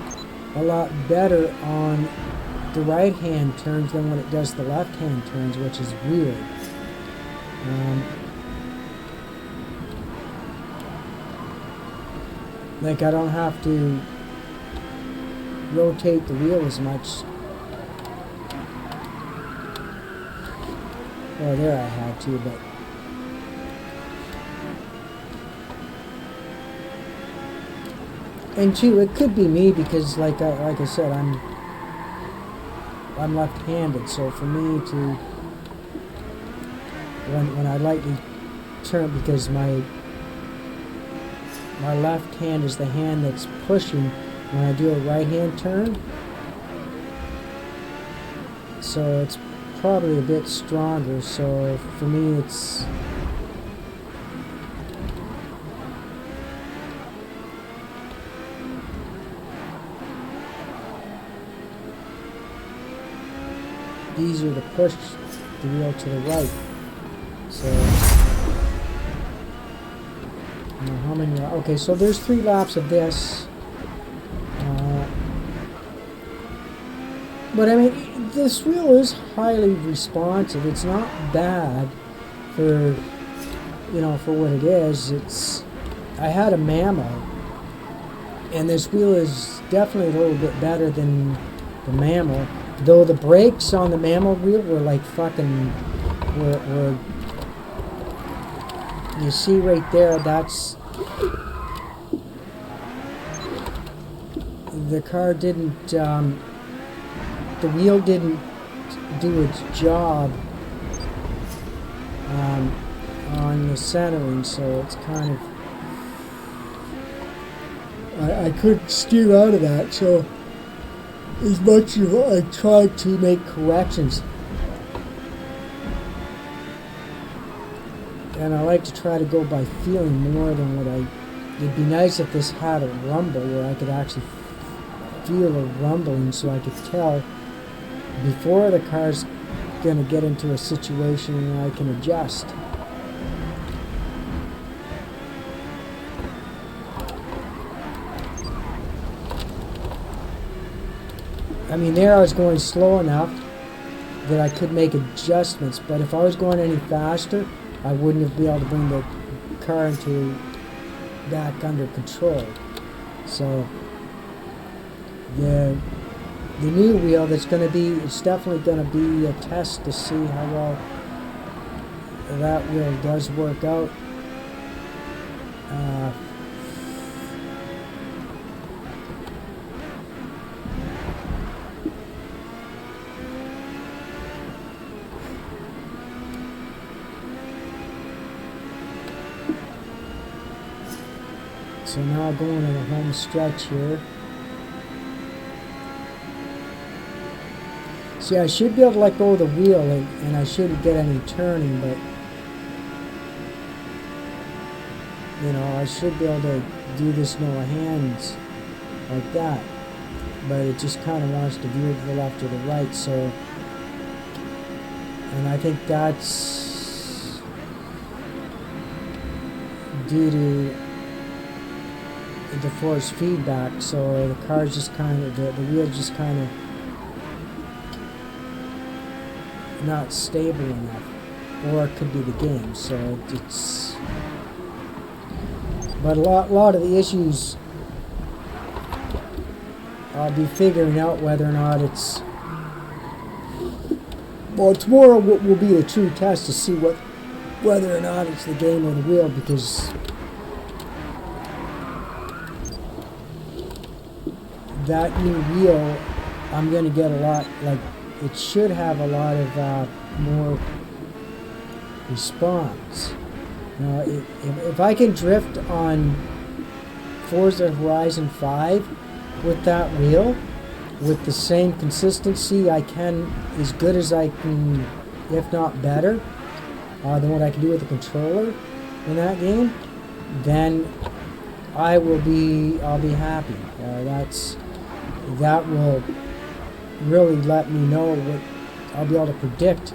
a lot better on the right hand turns than when it does the left hand turns, which is weird. Like I don't have to rotate the wheel as much. Well, there I had to, but and two, it could be me because, like I said, I'm left-handed, so for me to when I lightly turn, because my left hand is the hand that's pushing when I do a right hand turn, so it's probably a bit stronger. So for me, it's easier to push the wheel to the right. So how many? Okay, so there's 3 laps of this. But I mean, this wheel is highly responsive. It's not bad for, for what it is. I had a Mammo, and this wheel is definitely a little bit better than the Mammo. Though the brakes on the Mammo wheel were like fucking, were you see right there, that's, the car didn't, the wheel didn't do its job on the centering, so it's kind of, I couldn't steer out of that, so as much as I tried to make corrections, and I like to try to go by feeling more than what it'd be nice if this had a rumble where I could actually feel a rumbling, so I could tell before the car's going to get into a situation where I can adjust. I mean, there I was going slow enough that I could make adjustments, but if I was going any faster, I wouldn't have been able to bring the car back under control. So the new wheel that's going to be, it's definitely going to be a test to see how well that wheel does work out. So now going in the home stretch here. See, I should be able to let go of the wheel and I shouldn't get any turning, but I should be able to do this no hands like that. But it just kind of wants to veer to the left or the right, so, and I think that's due to the force feedback, so the car's just kind of, the wheel just kind of not stable enough, or it could be the game. So it's, but a lot of the issues I'll be figuring out whether or not it's, well, tomorrow will be a true test to see whether or not it's the game or the wheel, because that new wheel, I'm going to get a lot, like, it should have a lot of more response. If I can drift on Forza Horizon 5 with that wheel, with the same consistency I can, as good as I can, if not better, than what I can do with the controller in that game, then I'll be happy. That will really let me know what I'll be able to predict,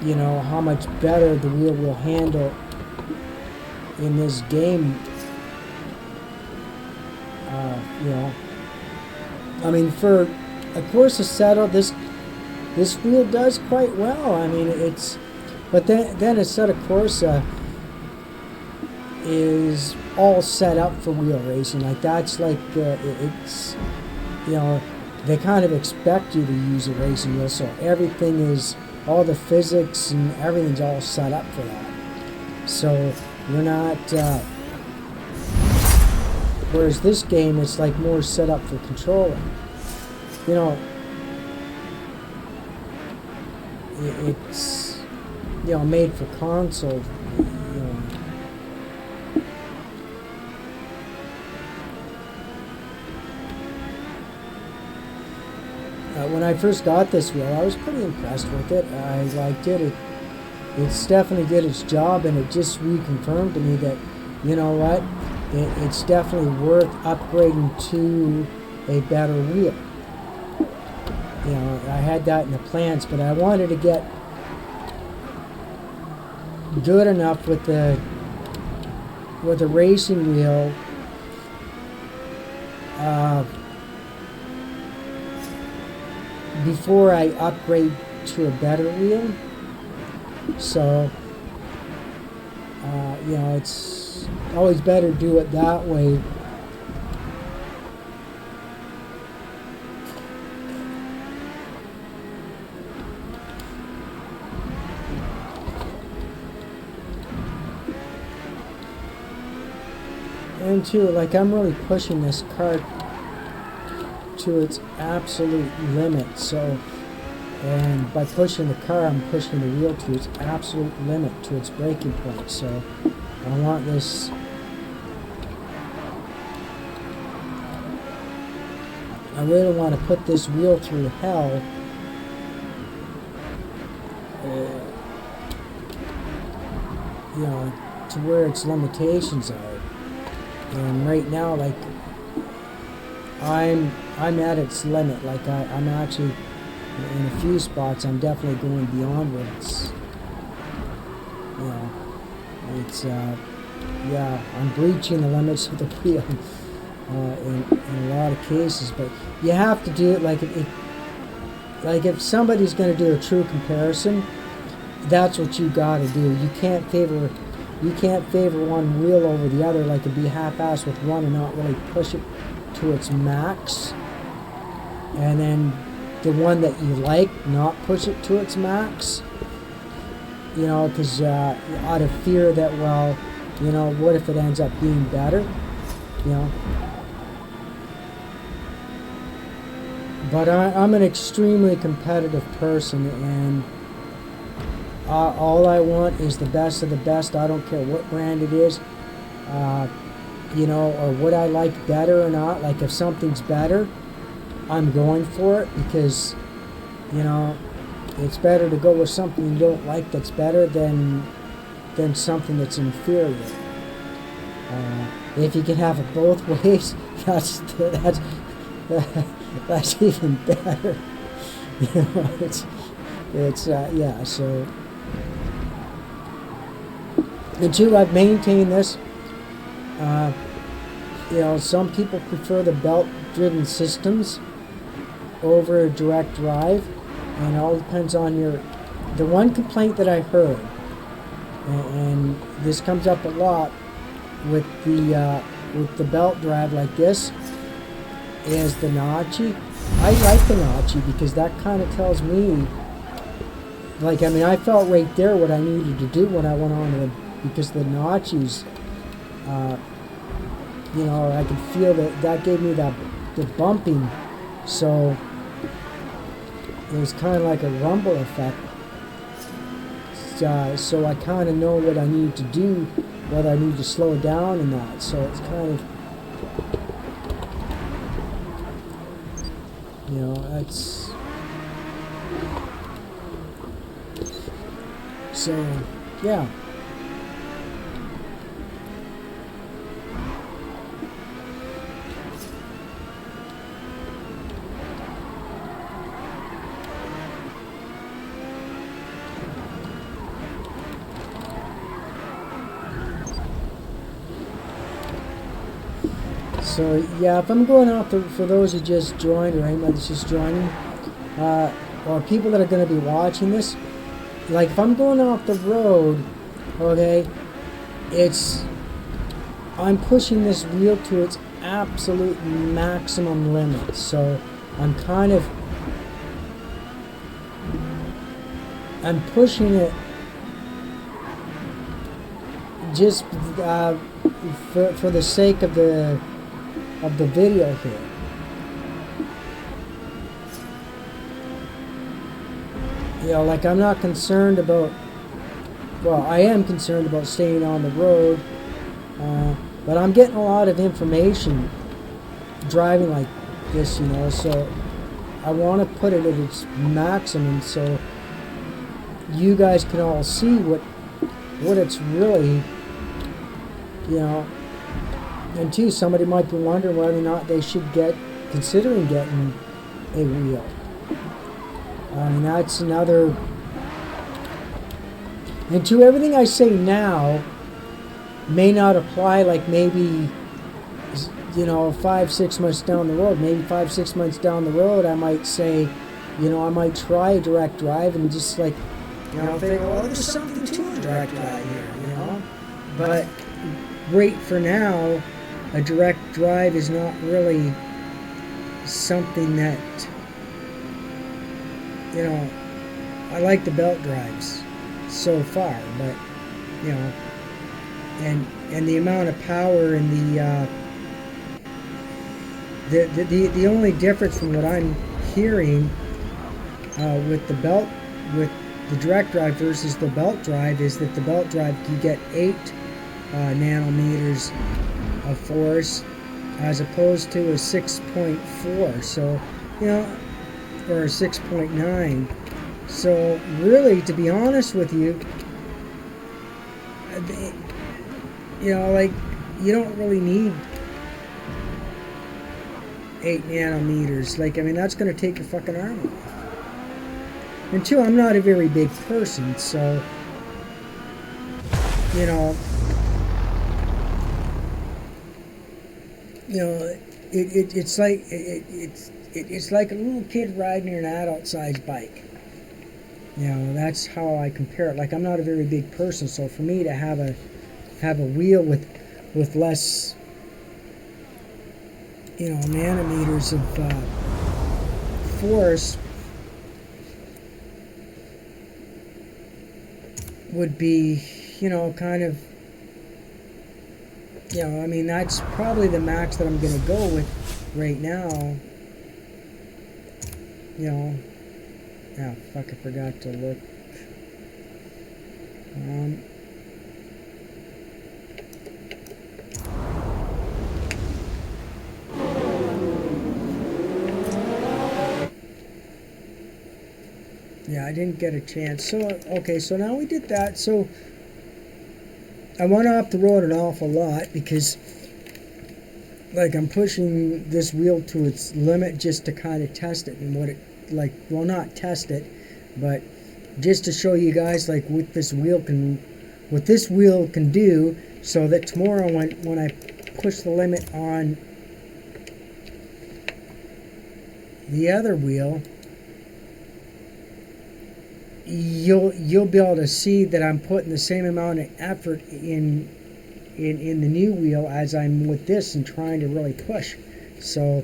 how much better the wheel will handle in this game, I mean, for a course of settle, this wheel does quite well. I mean, but then a set of Corsa is all set up for wheel racing. Like that's like it's, you know, they kind of expect you to use a racing wheel, so everything is, all the physics and everything's all set up for that. So you're not. Whereas this game, it's like more set up for controlling. You know, it's, you know, made for console. You know. When I first got this wheel, I was pretty impressed with it. I liked it. It's definitely did its job, and it just reconfirmed to me that, you know what, it's definitely worth upgrading to a better wheel. You know, I had that in the plans, but I wanted to get good enough with the racing wheel before I upgrade to a better wheel. So, you know, it's always better to do it that way. And too, like, I'm really pushing this car to its absolute limit. So, and by pushing the car, I'm pushing the wheel to its absolute limit, to its breaking point. So I want this. I really want to put this wheel through hell. You know, to where its limitations are. And right now, like, I'm at its limit. Like I'm actually, in a few spots, I'm definitely going beyond what it's, you know, it's, yeah, I'm breaching the limits of the wheel in a lot of cases. But you have to do it, like, if somebody's going to do a true comparison, that's what you got to do. You can't favor one wheel over the other, like, and be half-assed with one and not really push it to its max, and then the one that you like, not push it to its max, you know, because out of fear that, well, you know, what if it ends up being better, you know. But I'm an extremely competitive person, and all I want is the best of the best. I don't care what brand it is, you know, or what I like better or not. Like, if something's better, I'm going for it, because, you know, it's better to go with something you don't like that's better than something that's inferior. If you can have it both ways, that's even better. You know, it's yeah. So, and two, I've maintained this. You know, some people prefer the belt-driven systems over direct drive, and it all depends on the one complaint that I heard, and this comes up a lot with the belt drive like this, is the Nachi. I like the Nachi because that kind of tells me, like, I mean, I felt right there what I needed to do when I went on to because the Nachis, you know, I could feel that gave me the bumping, so it was kind of like a rumble effect. So I kind of know what I need to do, whether I need to slow down and that. So it's kind of, you know, that's, so yeah. So yeah, if I'm going off for those who just joined or anybody that's just joining, or people that are going to be watching this, like if I'm going off the road, okay, I'm pushing this wheel to its absolute maximum limit. So I'm pushing it just for the sake of the video here. You know, like I'm not concerned about, well, I am concerned about staying on the road, but I'm getting a lot of information driving like this, you know, so I want to put it at its maximum so you guys can all see what it's really, you know. And two, somebody might be wondering whether or not they should considering getting a wheel. I mean, that's another. And to everything I say now may not apply, like maybe, you know, 5-6 months down the road. Maybe 5-6 months down the road, I might say, you know, I might try direct drive and just like, you know, think, oh, there's something to a direct drive here, you know. But right for now, a direct drive is not really something that, you know, I like the belt drives so far, but, you know, and the amount of power and the only difference from what I'm hearing with the direct drive versus the belt drive is that the belt drive you get 8 nanometers of force as opposed to a 6.4, so, you know, or a 6.9. So really, to be honest with you, you know, like, you don't really need 8 nanometers. Like, I mean, that's going to take your fucking arm off. And two, I'm not a very big person, so, you know, it's like it's like a little kid riding an adult-sized bike. You know, that's how I compare it. Like, I'm not a very big person, so for me to have a wheel with less, you know, nanometers of force would be, you know, kind of, you know, I mean, that's probably the max that I'm going to go with right now. You know, ah, fuck, I forgot to look. Yeah, I didn't get a chance. So, okay, so now we did that. So, I went off the road an awful lot because, like, I'm pushing this wheel to its limit just to kind of test it and what it, like, well, not test it, but just to show you guys, like, what this wheel can do, so that tomorrow when I push the limit on the other wheel, you'll be able to see that I'm putting the same amount of effort in the new wheel as I'm with this and trying to really push. So,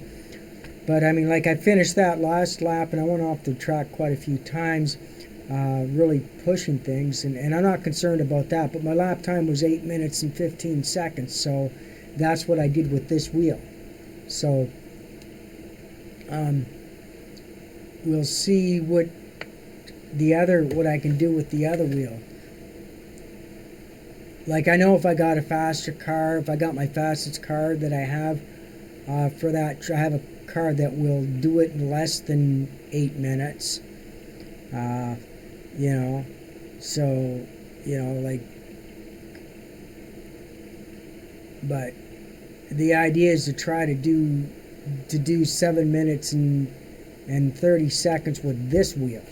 but I mean, like, I finished that last lap and I went off the track quite a few times, really pushing things, and I'm not concerned about that, but my lap time was 8 minutes and 15 seconds, so that's what I did with this wheel. So we'll see what I can do with the other wheel. Like, I know if I got a faster car, if I got my fastest car that I have for that, I have a car that will do it in less than 8 minutes. You know, so, you know, like, but the idea is to try to do 7 minutes and 30 seconds with this wheel,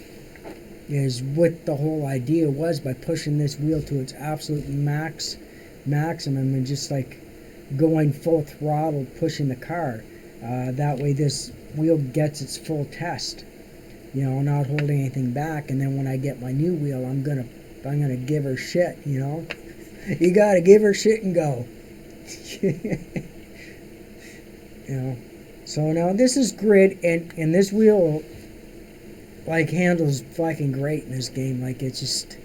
is what the whole idea was, by pushing this wheel to its absolute maximum and just, like, going full throttle pushing the car. That way this wheel gets its full test. You know, not holding anything back. And then when I get my new wheel, I'm gonna give her shit. You know, you gotta give her shit and go. You know. So now this is grid, and this wheel like handles fucking great in this game. Like it's just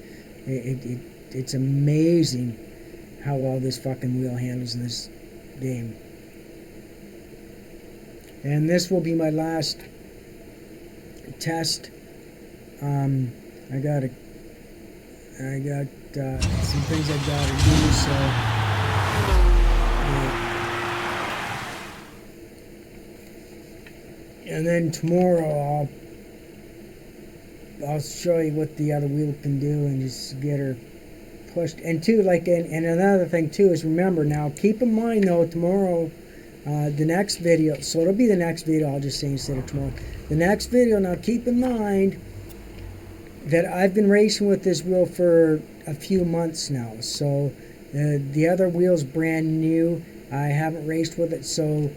it's amazing how well this fucking wheel handles in this game. And this will be my last test. I got some things I gotta do, so yeah. And then tomorrow I'll show you what the other wheel can do and just get her pushed. And too, like, and another thing too is, remember now, keep in mind though, tomorrow, the next video, so it'll be the next video, I'll just say instead of tomorrow. The next video, now keep in mind that I've been racing with this wheel for a few months now. So the other wheel's brand new. I haven't raced with it, so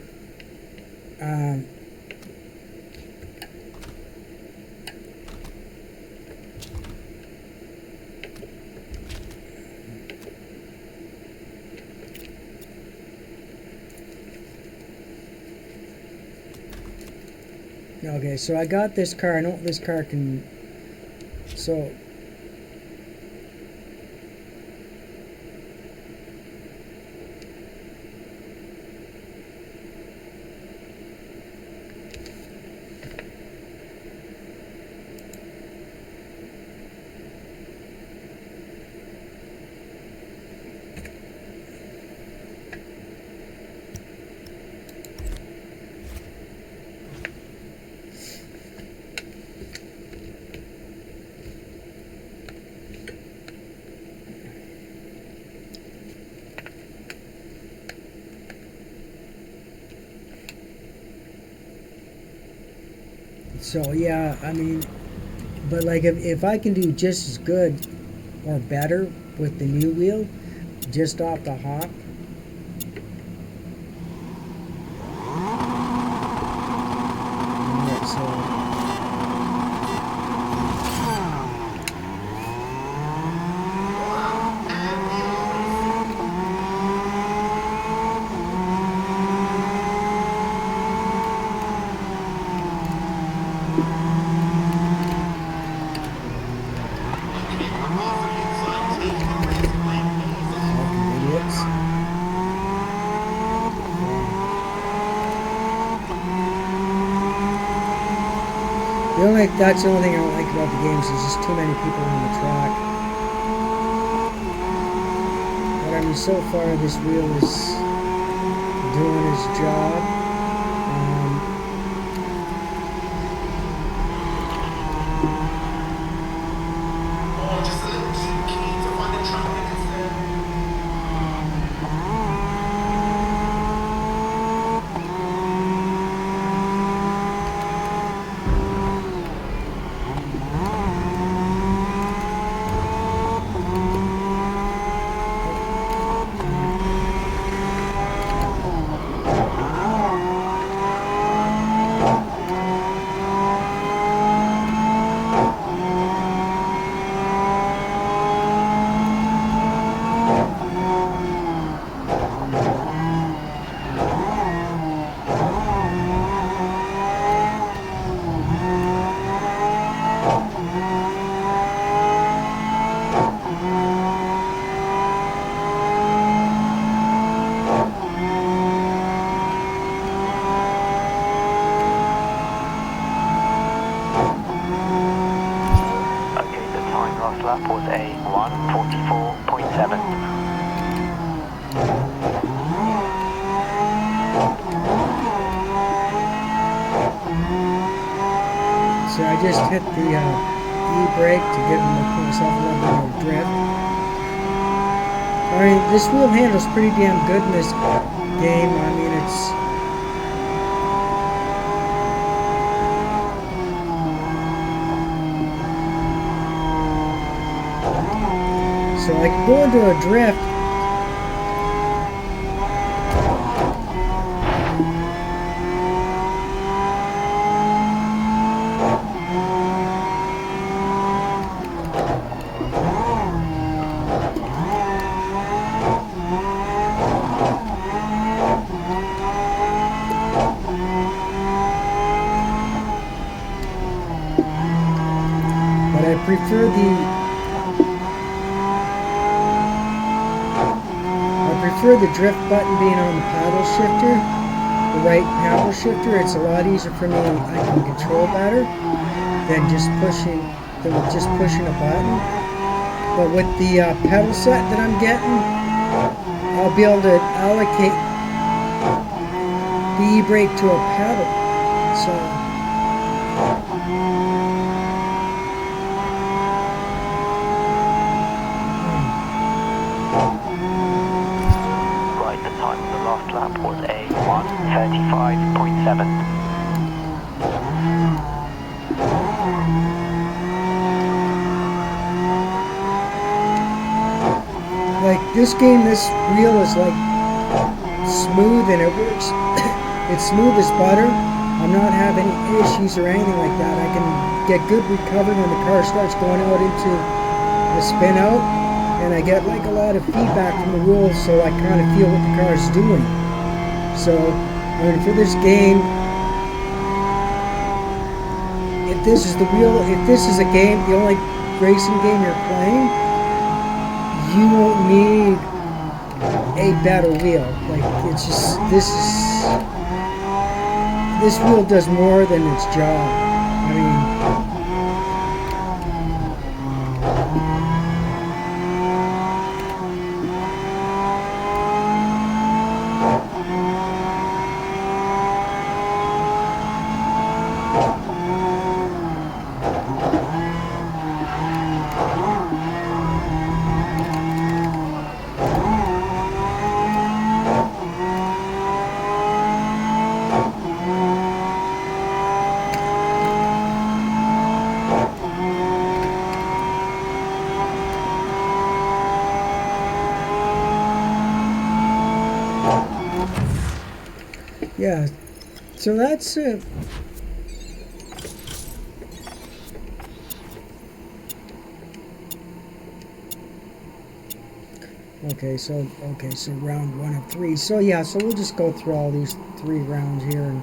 okay, so I got this car. I know what this car can. So yeah, I mean, but like if I can do just as good or better with the new wheel, just off the hop. Alright, so that's the only thing I don't like about the games, is just too many people on the track. But I mean, so far this wheel is doing its job. lap was a 1:44.7. So I just hit the e-brake to give myself a little bit of drift. I mean, this wheel handles pretty damn good in this game. I mean, it's... So I can go into a drift. the drift button being on the paddle shifter, the right paddle shifter. It's a lot easier for me. I can control better than just pushing a button. But with the pedal set that I'm getting, I'll be able to allocate the e-brake to a pedal. So Right, the time on the last lap was a 1:35.7. like this game, this wheel is like smooth and it works. It's smooth as butter. I'm not having any issues or anything like that. I can get good recovery when the car starts going out into the spin out, and I get like a lot of feedback from the wheel, so I kind of feel what the car is doing. So, I mean, for this game, if this is a game, the only racing game you're playing, you won't need a better wheel. Like, it's just, this wheel does more than its job. I mean, yeah. So that's it. Okay, so round 1 of 3. So yeah, so we'll just go through all these 3 rounds here and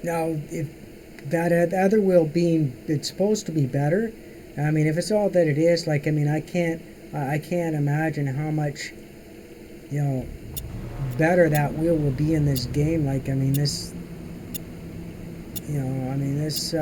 now if that other wheel being, it's supposed to be better. I mean, if it's all that it is, like, I mean, I can't imagine how much, you know, better that wheel will be in this game. Like, I mean, this, you know, I mean, this,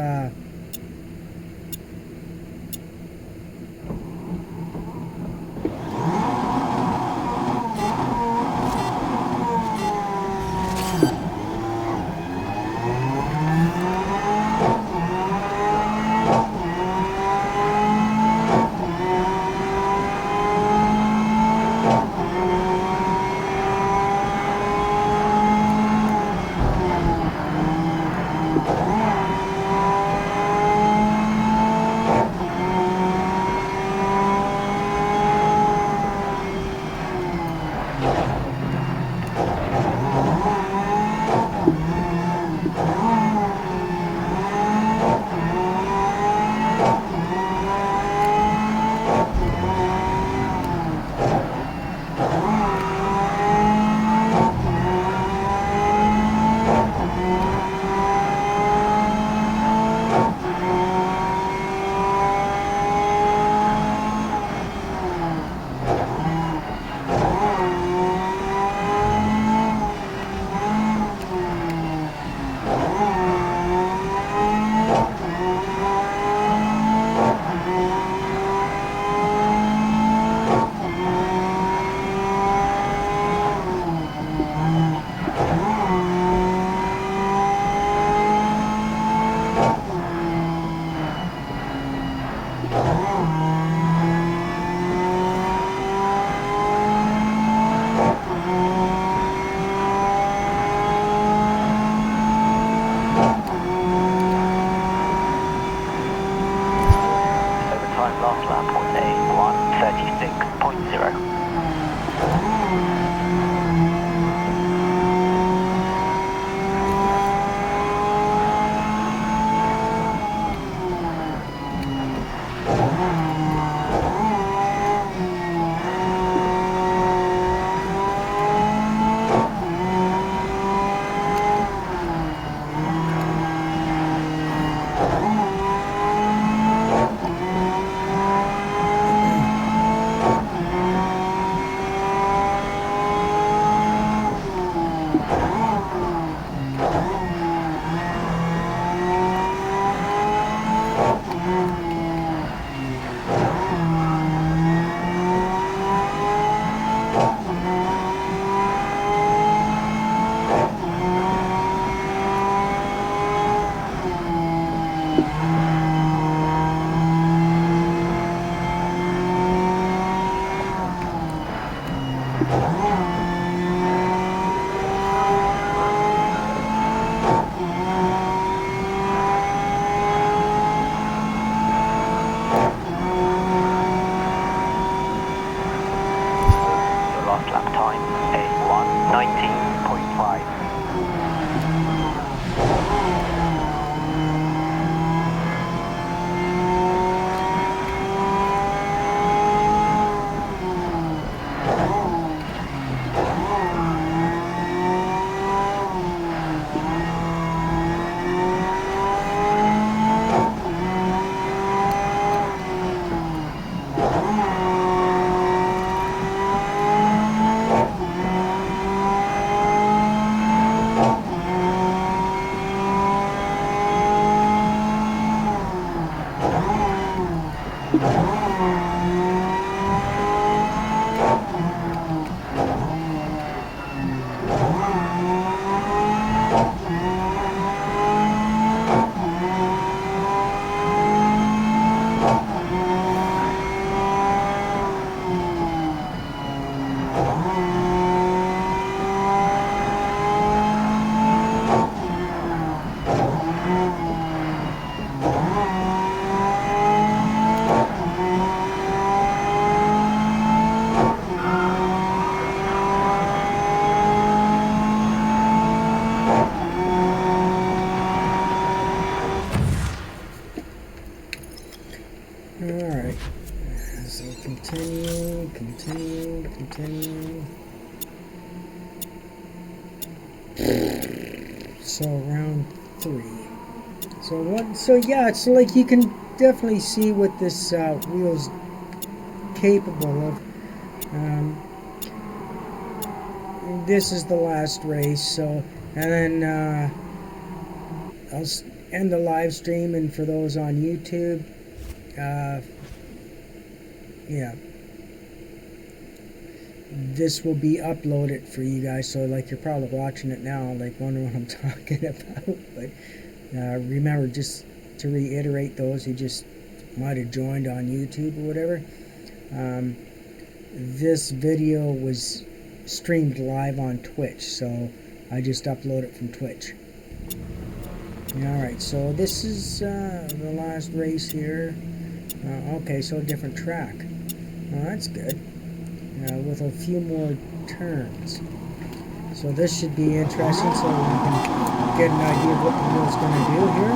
Alright, so continue. So round 3. So what? So yeah, it's like you can definitely see what this wheel's capable of. This is the last race, so and then I'll end the live stream, and for those on YouTube, yeah, this will be uploaded for you guys. So like you're probably watching it now, like wondering what I'm talking about. But remember, just to reiterate, those who just might have joined on YouTube or whatever, this video was streamed live on Twitch, so I just upload it from Twitch. Alright, so this is the last race here. Okay, so a different track. Well, that's good. With a few more turns. So this should be interesting, so we can get an idea of what the wheel's going to do here.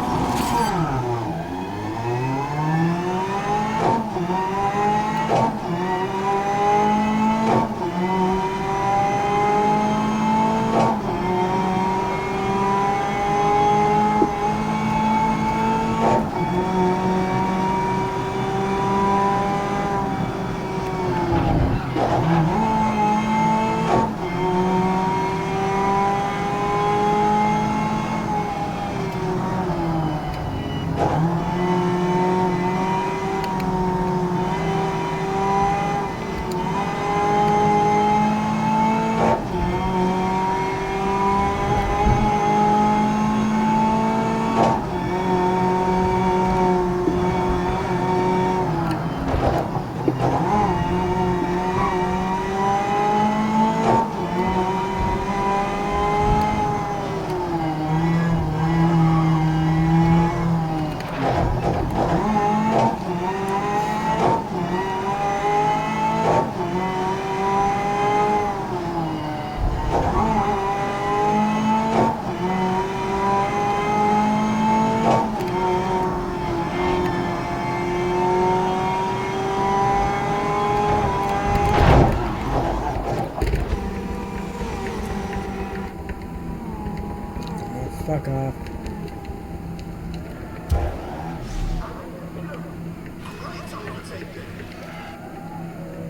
Fuck off.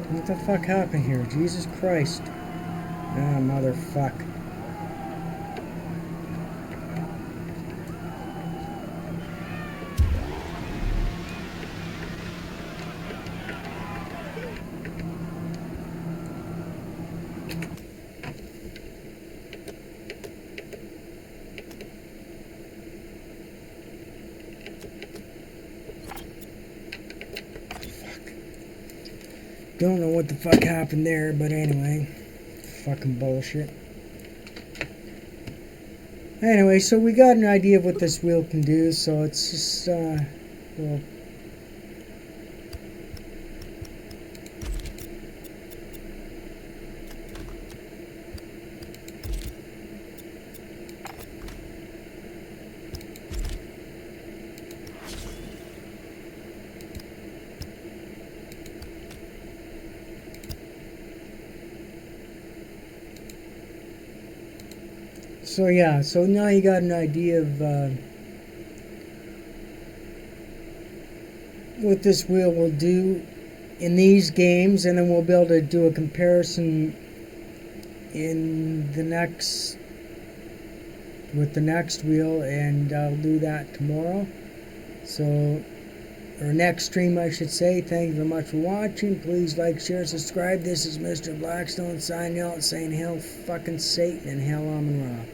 What the fuck happened here? Jesus Christ. Ah, motherfuck. Don't know what the fuck happened there, but anyway. Fucking bullshit. Anyway, so we got an idea of what this wheel can do, so it's just, well, so yeah, so now you got an idea of what this wheel will do in these games, and then we'll be able to do a comparison in the next with the next wheel, and I'll do that tomorrow. So or next stream, I should say. Thank you very much for watching. Please like, share, subscribe. This is Mr. Blackstone signing out, saying hell fucking Satan and hell Amun Ra.